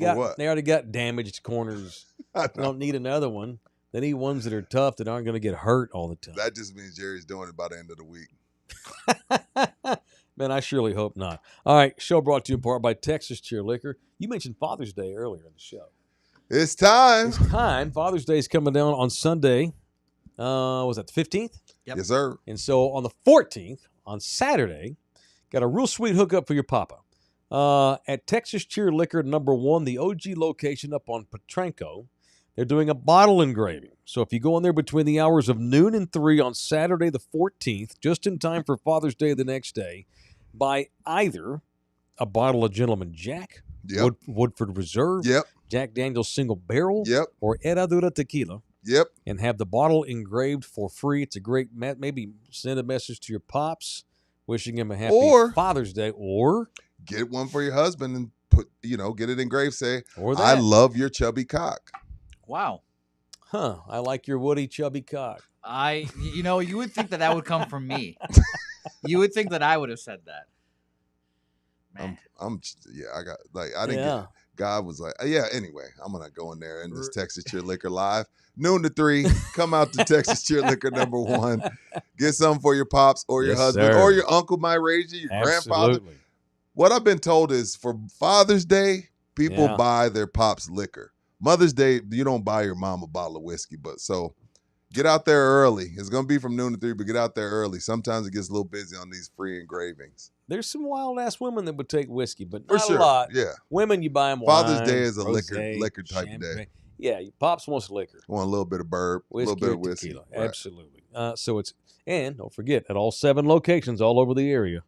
got damaged corners. They don't need another one. They need ones that are tough that aren't going to get hurt all the time. That just means Jerry's doing it by the end of the week. Man, I surely hope not. All right, show brought to you in part by Texas Cheer Liquor. You mentioned Father's Day earlier in the show. It's time. Father's Day is coming down on Sunday. Was that the 15th? Yep. Yes, sir. And so on the 14th, on Saturday, got a real sweet hookup for your papa. At Texas Cheer Liquor number 1, the OG location up on Petranco, they're doing a bottle engraving. So if you go in there between the hours of noon and 3 on Saturday the 14th, just in time for Father's Day the next day, buy either a bottle of Gentleman Jack, Woodford Reserve, Jack Daniel's Single Barrel, or Herradura Tequila, and have the bottle engraved for free. It's a great, maybe send a message to your pops, wishing him a happy Father's Day, or get one for your husband and get it engraved. Say, I love your chubby cock. Wow. Huh. I like your Woody chubby cock. You would think that would come from me. You would think that I would have said that. Man. I didn't get it. God was like, anyway, I'm going to go in there in this Texas Cheer Liquor live. Noon to 3, come out to Texas Cheer Liquor number 1. Get something for your pops or your husband or your uncle might raise you, your grandfather. What I've been told is for Father's Day, people buy their pops liquor. Mother's Day, you don't buy your mom a bottle of whiskey, so get out there early. It's going to be from noon to 3, but get out there early. Sometimes it gets a little busy on these free engravings. There's some wild-ass women that would take whiskey, but not a lot. Yeah. Women, you buy them wine. Father's Day is a rosé, liquor type champagne. day. Yeah, your pops wants liquor. Want a little bit of bourbon, a little bit of whiskey. Tequila. Right. Absolutely. And don't forget, at all 7 locations all over the area,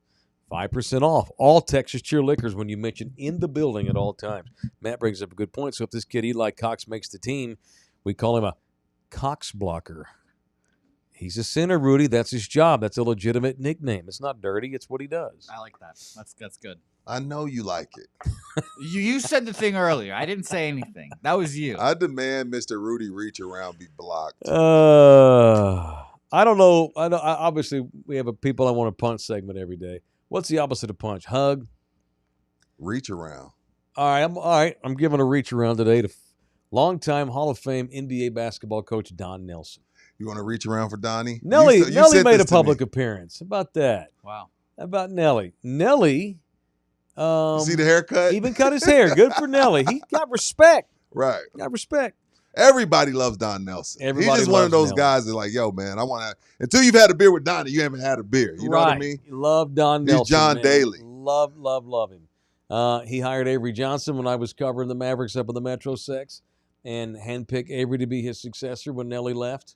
5% off all Texas Cheer Liquors when you mention in the building at all times. Matt brings up a good point. So if this kid Eli Cox makes the team, we call him a Cox blocker. He's a center, Rudy. That's his job. That's a legitimate nickname. It's not dirty. It's what he does. I like that. That's good. I know you like it. You said the thing earlier. I didn't say anything. That was you. I demand Mr. Rudy reach around be blocked. I don't know. Obviously, we have a people I want to punch segment every day. What's the opposite of punch? Hug? Reach around. All right. I'm giving a reach around today to longtime Hall of Fame NBA basketball coach Don Nelson. You want to reach around for Donnie? Nelly made a public appearance. How about that? Wow. How about Nelly? Nelly. See the haircut? Even cut his hair. Good for Nelly. He got respect. Right. Got respect. Everybody loves Don Nelson. He's just one of those guys that like, yo, man, I want to. Until you've had a beer with Donnie, you haven't had a beer. You know what I mean? Love Don Nelson. He's John Daly. Love him. He hired Avery Johnson when I was covering the Mavericks up in the Metro Sex and handpicked Avery to be his successor when Nelly left.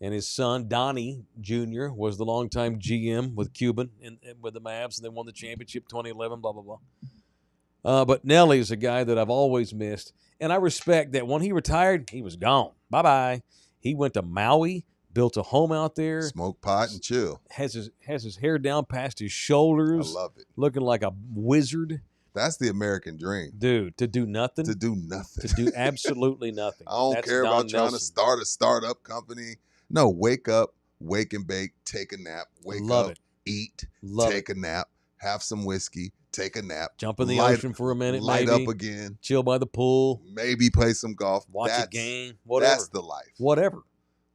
And his son, Donnie Jr., was the longtime GM with Cuban and with the Mavs, and they won the championship 2011, blah, blah, blah. But Nelly is a guy that I've always missed. And I respect that when he retired, he was gone. Bye-bye. He went to Maui, built a home out there. Smoke pot and chill. Has his hair down past his shoulders. I love it. Looking like a wizard. That's the American dream. Dude, to do nothing. To do nothing. To do absolutely nothing. I don't care about trying to start a startup company. No, wake up, wake and bake, take a nap, wake up. Love it. eat, Love take a nap, have some whiskey, take a nap, Jump in the light- ocean for a minute, light maybe. up again, Chill by the pool. maybe play some golf. Watch a That's game. Whatever. That's the life. Whatever.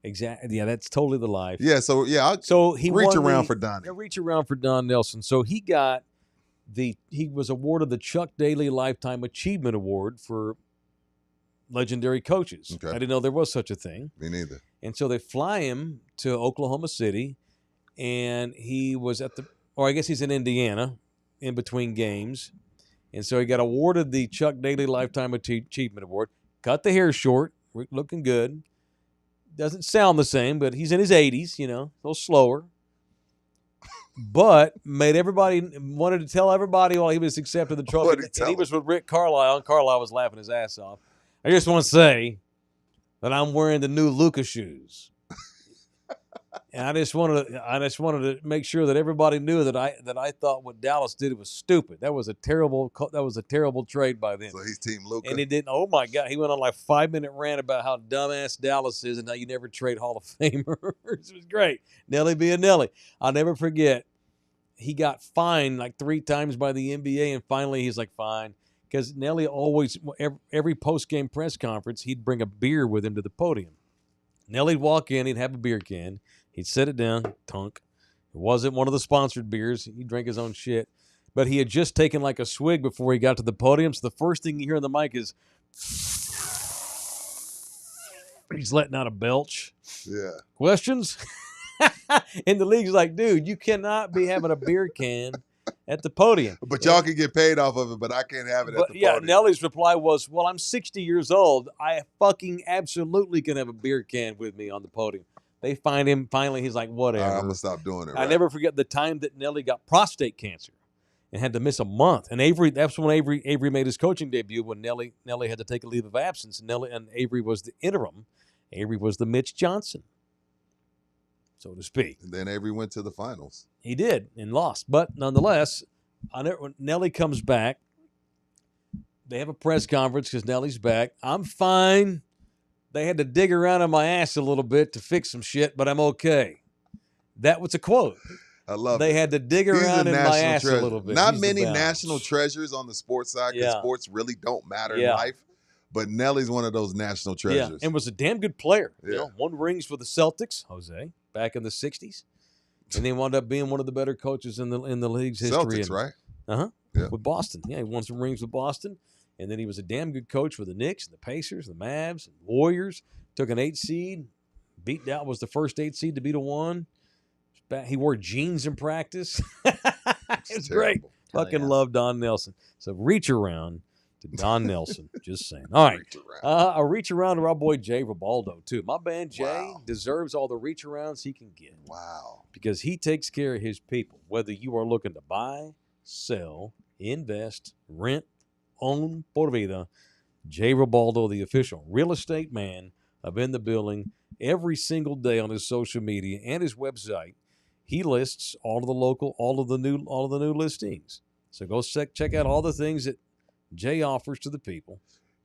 Exactly. Yeah, that's totally the life. Yeah. So So he reach won around the- for Donnie. Yeah, reach around for Don Nelson. So he was awarded the Chuck Daly Lifetime Achievement Award for legendary coaches. Okay. I didn't know there was such a thing. Me neither. And so they fly him to Oklahoma City, and he was I guess he's in Indiana in between games. And so he got awarded the Chuck Daly Lifetime Achievement Award. Cut the hair short, looking good. Doesn't sound the same, but he's in his 80s, a little slower. But wanted to tell everybody while he was accepting the trophy. What'd he tell And he him? was with Rick Carlisle, and Carlisle was laughing his ass off. I just want to say that I'm wearing the new Luka shoes. And I just wanted to make sure that everybody knew that I thought what Dallas did was stupid. That was a terrible trade by them. So he's Team Luka. And he didn't. Oh my God! He went on like 5-minute rant about how dumbass Dallas is and how you never trade Hall of Famers. It was great. Nelly being Nelly. I'll never forget. He got fined like 3 times by the NBA, and finally he's like, fine, because Nelly always every post game press conference he'd bring a beer with him to the podium. Nelly'd walk in, he'd have a beer can, he'd set it down, tunk. It wasn't one of the sponsored beers. He drank his own shit. But he had just taken like a swig before he got to the podium. So the first thing you hear on the mic is he's letting out a belch. Yeah. Questions? And the league's like, dude, you cannot be having a beer can at the podium. But y'all can get paid off of it, but I can't have it at the podium. Nelly's reply was, well, I'm 60 years old. I fucking absolutely can have a beer can with me on the podium. They find him. Finally, he's like, whatever. All right, I'm going to stop doing it. I never forget the time that Nelly got prostate cancer and had to miss a month. And that's when Avery made his coaching debut, when Nelly had to take a leave of absence. And Avery was the interim. Avery was the Mitch Johnson, so to speak. And then Avery went to the finals. He did and lost. But nonetheless, when Nelly comes back, they have a press conference because Nelly's back. I'm fine. They had to dig around on my ass a little bit to fix some shit, but I'm okay. That was a quote. I love They it. had to dig He's around in my national ass treasure. a little bit. Not He's the many balance. national treasures on the sports side because Yeah. sports really don't matter in Yeah. life. But Nelly's one of those national treasures. Yeah, and was a damn good player. Yeah. Won rings for the Celtics, Jose, back in the 60s. And he wound up being one of the better coaches in the league's history. Celtics, right? Uh-huh. Yeah. With Boston. Yeah, he won some rings with Boston. And then he was a damn good coach for the Knicks, the Pacers, the Mavs, and Warriors. Took an 8 seed. Beat Dallas, was the first 8 seed to beat a 1. He wore jeans in practice. It was great. terrible. Fucking love Don Nelson. So reach around to Don Nelson. Just saying. All right. Reach around. A reach around to our boy Jay Ribaldo, too. My man Jay Wow. deserves all the reach arounds he can get Wow. because he takes care of his people. Whether you are looking to buy, sell, invest, rent, own, por vida, Jay Ribaldo, the official real estate man of In the Building, every single day on his social media and his website, he lists all of the new listings. So go check out all the things that Jay offers to the people.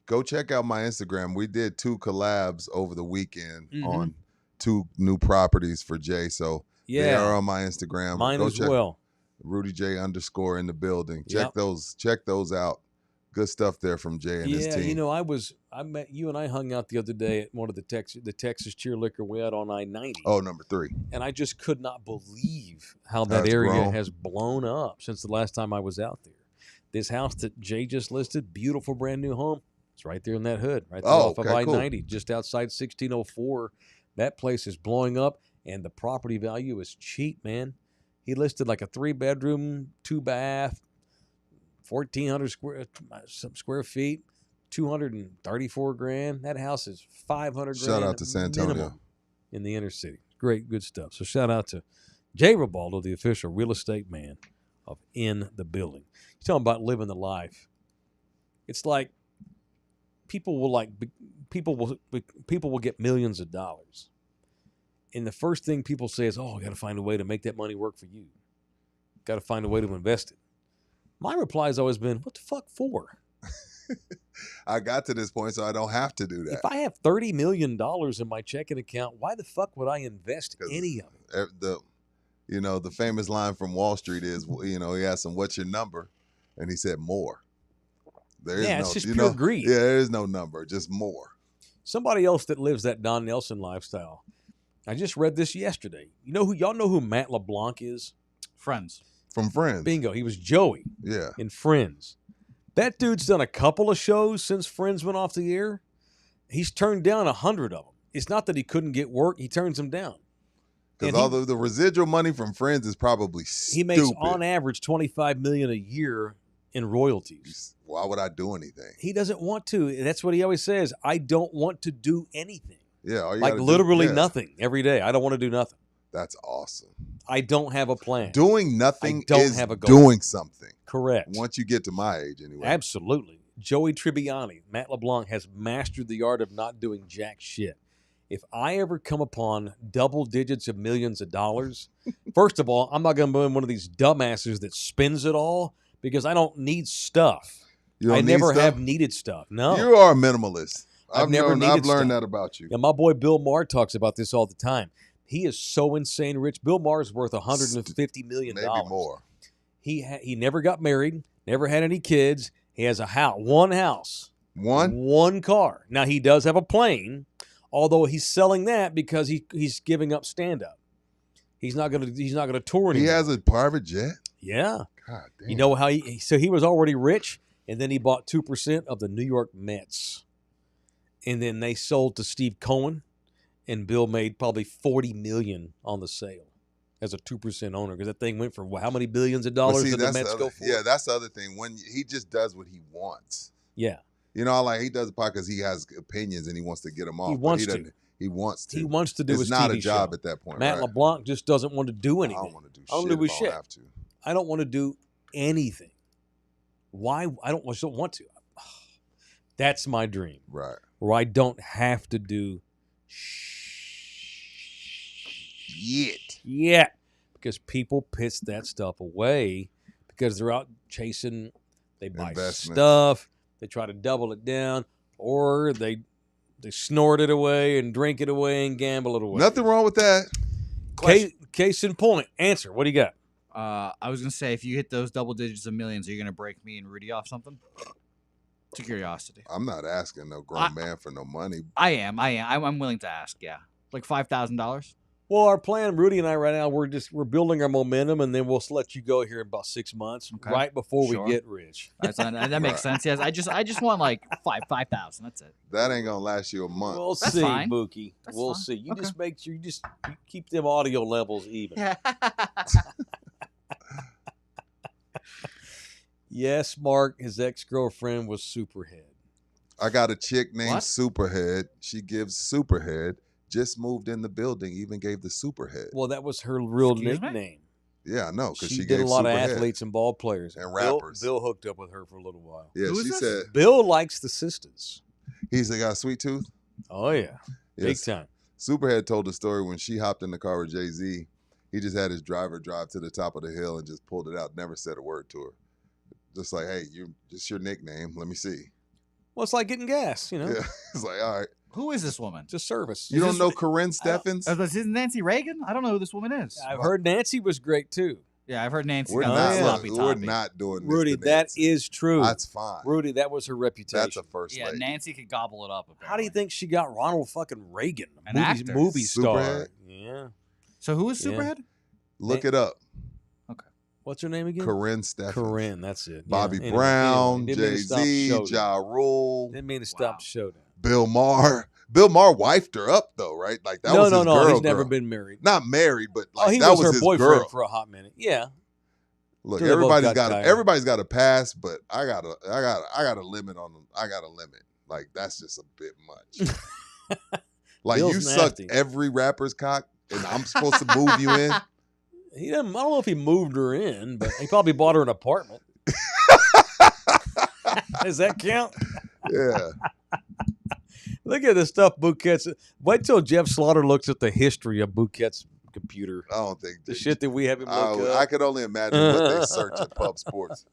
Go check out my Instagram. We did 2 collabs over the weekend Mhm. on 2 new properties for Jay. So they Yeah, are on my Instagram. mine Go as check well. Rudy J _ in the building. Check Yep. those out. Good stuff there from Jay and his Yeah, team. I met you and I hung out the other day at one of the Texas Cheer Liquor way out on I-90. Oh, number 3. And I just could not believe how that That's area grown. has blown up since the last time I was out there. This house that Jay just listed, beautiful brand new home. It's right there in that hood, right there off of okay, cool. I-90, just outside 1604. That place is blowing up, and the property value is cheap, man. He listed like a 3-bedroom, 2-bath, 1,400 square feet, $234,000. That house is $500,000. Shout out to San Antonio. minimum in the inner city. Great, good stuff. So shout out to Jay Ribaldo, the official real estate man of In the Building. He's talking about living the life. It's like people will get millions of dollars, and the first thing people say is, "Oh, I got to find a way to make that money work for you. Got to find a way to invest it." My reply has always been, "What the fuck for?" I got to this point, so I don't have to do that. If I have $30 million in my checking account, why the fuck would I invest 'Cause any of it? You know, the famous line from Wall Street is, you know, he asked him, "What's your number?" And he said, "More." There is It's no, just you pure know, greed. Yeah, there is no number, just more. Somebody else that lives that Don Nelson lifestyle. I just read this yesterday. Y'all know who Matt LeBlanc is? Friends. From Friends. Bingo. He was Joey Yeah. in Friends. That dude's done a couple of shows since Friends went off the air. He's turned down 100 of them. It's not that he couldn't get work. He turns them down. Because although the residual money from Friends is probably stupid. He makes on average $25 million a year in royalties. Why would I do anything? He doesn't want to. That's what he always says. I don't want to do anything. Yeah, all you like gotta literally do, nothing every day. I don't want to do nothing. That's awesome. I don't have a plan. Doing nothing is have a goal. doing something. Correct. Once you get to my age, anyway. Absolutely. Joey Tribbiani, Matt LeBlanc, has mastered the art of not doing jack shit. If I ever come upon double digits of millions of dollars, first of all, I'm not going to be one of these dumbasses that spends it all because I don't need stuff. I never have needed stuff. No. You are a minimalist. I've learned that about you. And my boy Bill Maher talks about this all the time. He is so insane rich. Bill Maher's worth $150 million. Maybe more. He never got married, never had any kids. He has a house, one house, one car. Now he does have a plane, although he's selling that because he's giving up stand up. He's not gonna tour anymore. He has a private jet. Yeah. God damn. You know how he was already rich, and then he bought 2% of the New York Mets, and then they sold to Steve Cohen, and Bill made probably $40 million on the sale as a 2% owner because that thing went for how many billions of dollars did the Mets go for? Yeah, that's the other thing. When he just does what he wants. Yeah. You know, like he does it because he has opinions and he wants to get them off. He wants to. He wants to. He wants to do it's his not TV a job show. at that point. Matt right? LeBlanc just doesn't want to do anything. I don't want to do I don't shit. do If shit. I don't have to. I don't want to do anything. Why? I just don't want to. That's my dream. Right. Where I don't have to do shit. Because people piss that stuff away because they're out chasing, they buy stuff, they try to double it down, or they snort it away and drink it away and gamble it away. Nothing wrong with that. Case in point. Answer. What do you got? I was going to say, if you hit those double digits of millions, are you going to break me and Rudy off something? It's a curiosity. I'm not asking no grown man for no money. I am. I'm willing to ask, yeah. Like $5,000? Well, our plan, Rudy and I right now, we're building our momentum, and then we'll let you go here in about 6 months, right before we get rich. That makes sense. Yes, I just want like 5,000. That's it. That ain't gonna last you a month. We'll That's see, fine. Mookie. That's we'll fine. see. You Okay. just make sure you keep them audio levels even. Yes, Mark. His ex-girlfriend was Superhead. I got a chick named What? Superhead. She gives Superhead. Just moved in the building. Even gave the Superhead. Well, that was her real Excuse me? nickname. Yeah, I know because She she did gave a lot Superhead. of athletes and ball players And Bill- rappers. Bill hooked up with her for a little while. Yeah, Who is she this? said Bill likes the sisters. he's got a sweet tooth. Oh yeah, big Yes. time. Superhead told the story when she hopped in the car with Jay-Z. He just had his driver drive to the top of the hill and just pulled it out. Never said a word to her. Just like, hey, just your nickname. Let me see. Well, it's like getting gas, you know. Yeah, it's like, all right. Who is this woman? It's a service. You don't know Corinne Steffens? Is this Nancy Reagan? I don't know who this woman is. I've heard Nancy was great too. Yeah, I've heard Nancy We're got not. that sloppy We're toppy. not doing this. Rudy, to that Nancy. is true. That's fine. Rudy, that was her reputation. That's a first Yeah, lady. Nancy could gobble it up. Apparently. How do you think she got Ronald fucking Reagan, An actor. movie star? Superhead? Yeah. So who is Yeah. Superhead? Look it up. What's her name again? Corinne Steffens. Corinne, that's it. Bobby Yeah, Brown, didn't mean to stop the Jay-Z, showdown. Ja Rule, Didn't mean to stop Wow. the showdown. Bill Maher. Bill Maher wifed her up though, right? Like that was his girl. He's never girl. been married. Not married, but like He that was her his boyfriend girl. for a hot minute. Yeah. Look, Till they both everybody's got got tired. everybody's got a pass, but I got a limit on them. I got a limit. Like that's just a bit much. Like Bill's you sucked nasty. every rapper's cock, and I'm supposed to move you in. He didn't, I don't know if he moved her in, but he probably bought her an apartment. Does that count? Yeah, Look at the stuff Bouquet's. Wait till Jeff Slaughter looks at the history of Bouquet's computer. I don't think The shit that we have him look I up. could only imagine what they search at Pub Sports.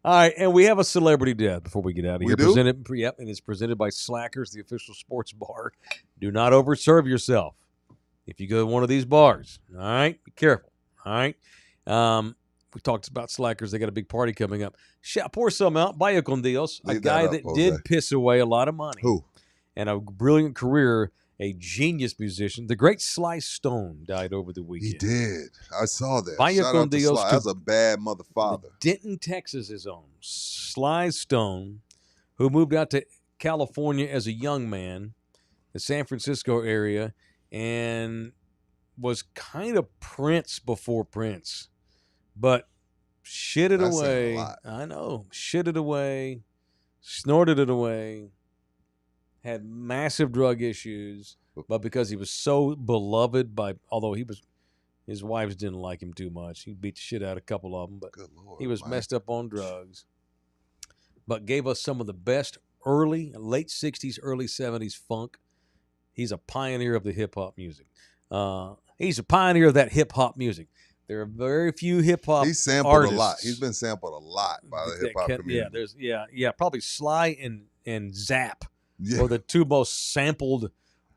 All right, and we have a celebrity death before we get out of We here. do? Yep, and it's presented by Slackers, the official sports bar. Do not overserve yourself if you go to one of these bars. All right, be careful. All right. We talked about Slackers. They got a big party coming up. Pour some out. Vaya con Dios. A Leave guy that up, that did Jose. piss away a lot of money. Who? And a brilliant career, a genius musician. The great Sly Stone died over the He weekend. did. I saw that. Vaya Shout con out to Dios Sly. to That's a bad mother father. Denton, Texas is own Sly Stone, who moved out to California as a young man, the San Francisco area, and was kind of Prince before Prince, but shit it That's saying a away. lot. I know. Shit it away, snorted it away, had massive drug issues, but because he was so beloved although his wives didn't like him too much. He beat the shit out of a couple of them, but Good Lord. he was Mike. messed up on drugs, but gave us some of the best late 60s, early 70s funk. He's a pioneer of the hip-hop music. He's a pioneer of that hip-hop music. There are very few hip-hop He's sampled artists a lot. He's been sampled a lot by the hip-hop community. Probably Sly and Zap Yeah. were the two most sampled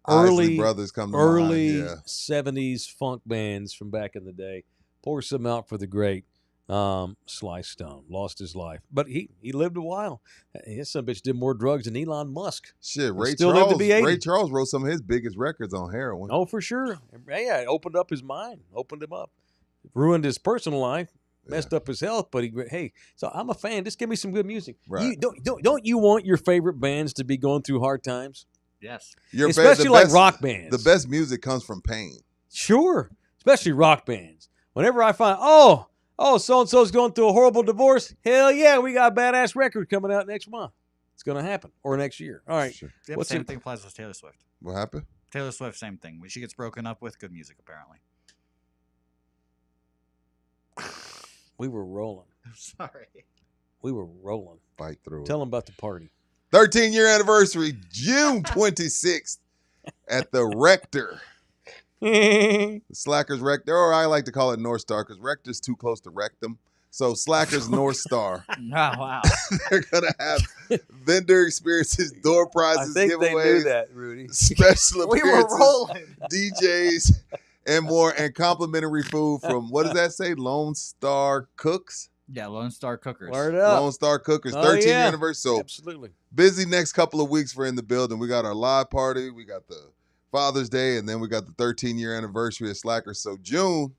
Isley early Brothers come to early mind. Yeah. 70s funk bands from back in the day. Pour some out for the great Sly Stone. Lost his life, but he lived a while. His son bitch did more drugs than Elon Musk. Shit, He still lived to be 80. Ray Charles wrote some of his biggest records on heroin. Oh, for sure. Yeah, it opened up his mind, opened him up, ruined his personal life, messed up his health. But so I'm a fan. Just give me some good music. Right. Don't you want your favorite bands to be going through hard times? Yes. Especially like rock bands. The best music comes from pain. Sure, especially rock bands. Whenever I find, so and so's going through a horrible divorce. Hell yeah, we got a badass record coming out next month. It's going to happen, or next year. All right. Sure. Yep, What's same it- thing applies with Taylor Swift. What happened? Taylor Swift, same thing. When she gets broken up with, good music apparently. We were rolling. Sorry. We were rolling. Fight through it. Tell them about the party. 13-year anniversary, June 26th at the Rector. The Slackers Rector, or I like to call it North Star because Rector's too close to Rectum. So Slackers North Star. Oh, wow. They're going to have vendor experiences, door I prizes, think giveaways, they knew that, Rudy. special We were appearances, rolling. DJs, and more, and complimentary food from, what does that say? Lone Star Cooks? Yeah, Lone Star Cookers. Word up. Lone Star Cookers, Oh, 13th yeah. anniversary. So Absolutely. busy next couple of weeks for In the Building. We got our live party, we got the Father's Day, and then we got the 13-year anniversary of Slackers. So June,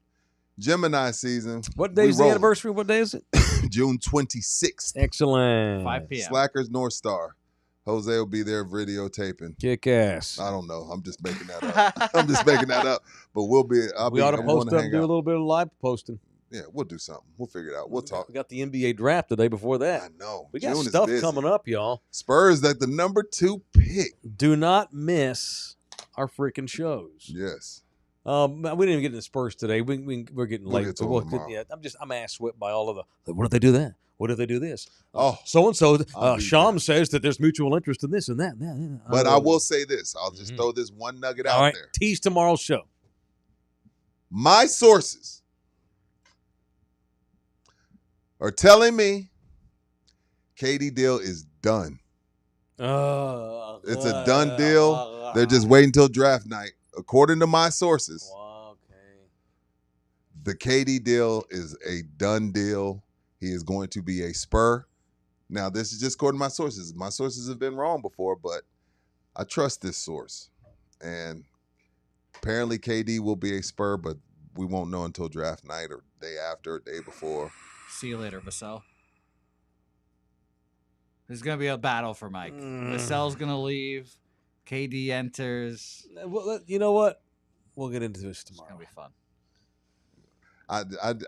Gemini season. What we day is the rolling. anniversary? What day is it? June 26th. Excellent. 5 p.m. Slackers North Star. Jose will be there videotaping. Kick ass. I don't know. I'm just making that up. I'm just making that up. But we'll be. We ought to I'm post gonna up, hang do a out. little bit of live posting. Yeah, we'll do something. We'll figure it out. We'll talk. We got the NBA draft the day before that. I know. We got June is stuff busy. coming up, y'all. Spurs like the number 2 pick. Do not miss our freaking shows. Yes. We didn't even get into Spurs today. We're getting We'll late. get to but them tomorrow. yeah, I'm ass whipped by all of the. What if they do that? What if they do this? Oh, So and so. I'll be Sham says that there's mutual interest in this and that. And that. but I will say this. I'll just Mhm. throw this one nugget All out right. there. Tease tomorrow's show. My sources are telling me KD deal is done. It's a done deal. They're just waiting till draft night. According to my sources, Okay. the KD deal is a done deal. He is going to be a Spur. Now, this is just according to my sources. My sources have been wrong before, but I trust this source. And apparently KD will be a Spur, but we won't know until draft night or day after or day before. See you later, Vassell. There's going to be a battle for Mike. Vassell's going to leave. KD enters. Well, you know what? We'll get into this It's tomorrow. going to be fun.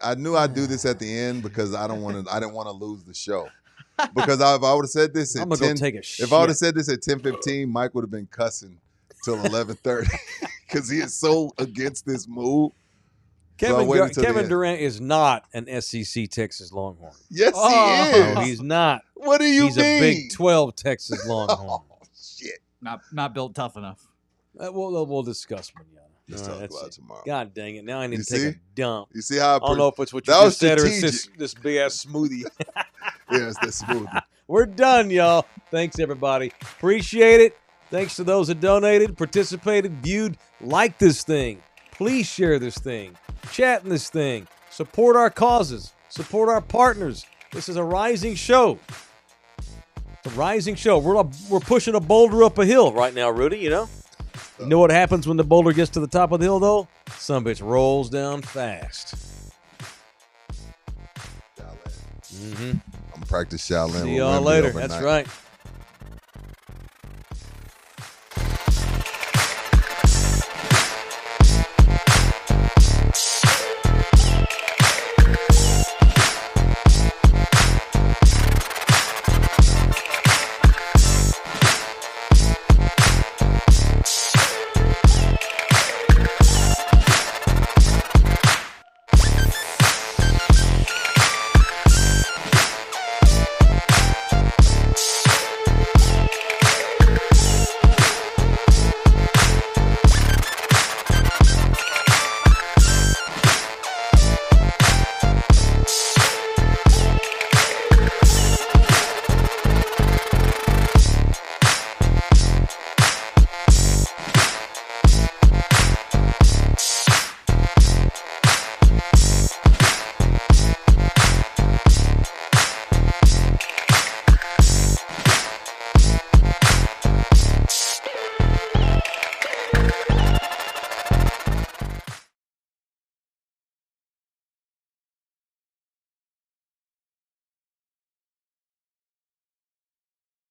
I knew I'd do this at the end because I didn't want to lose the show. Because if I would have said this at I'm gonna 10, go take a shit. if I would have said this at 10:15, Mike would have been cussing till 11:30 because he is so against this move. So I waited till the Kevin end. Durant is not an SEC Texas Longhorn. Yes, No, he is. he's not. What do you He's mean? a Big 12 Texas Longhorn. Oh shit! Not built tough enough. We'll discuss manana. Let's All right, talk that's about it. it tomorrow. God dang it! Now I need You to take see? a dump. You see how I don't know if it's what you That was just said or it's strategic. this big ass smoothie. Yes, that's smooth. We're done, y'all. Thanks, everybody. Appreciate it. Thanks to those that donated, participated, viewed, liked this thing. Please share this thing. Chat in this thing. Support our causes. Support our partners. This is a rising show. It's a rising show. We're pushing a boulder up a hill right now, Rudy, you know? You know what happens when the boulder gets to the top of the hill, though? Some bitch rolls down fast. I'm practice Shaolin. See y'all later. That's right.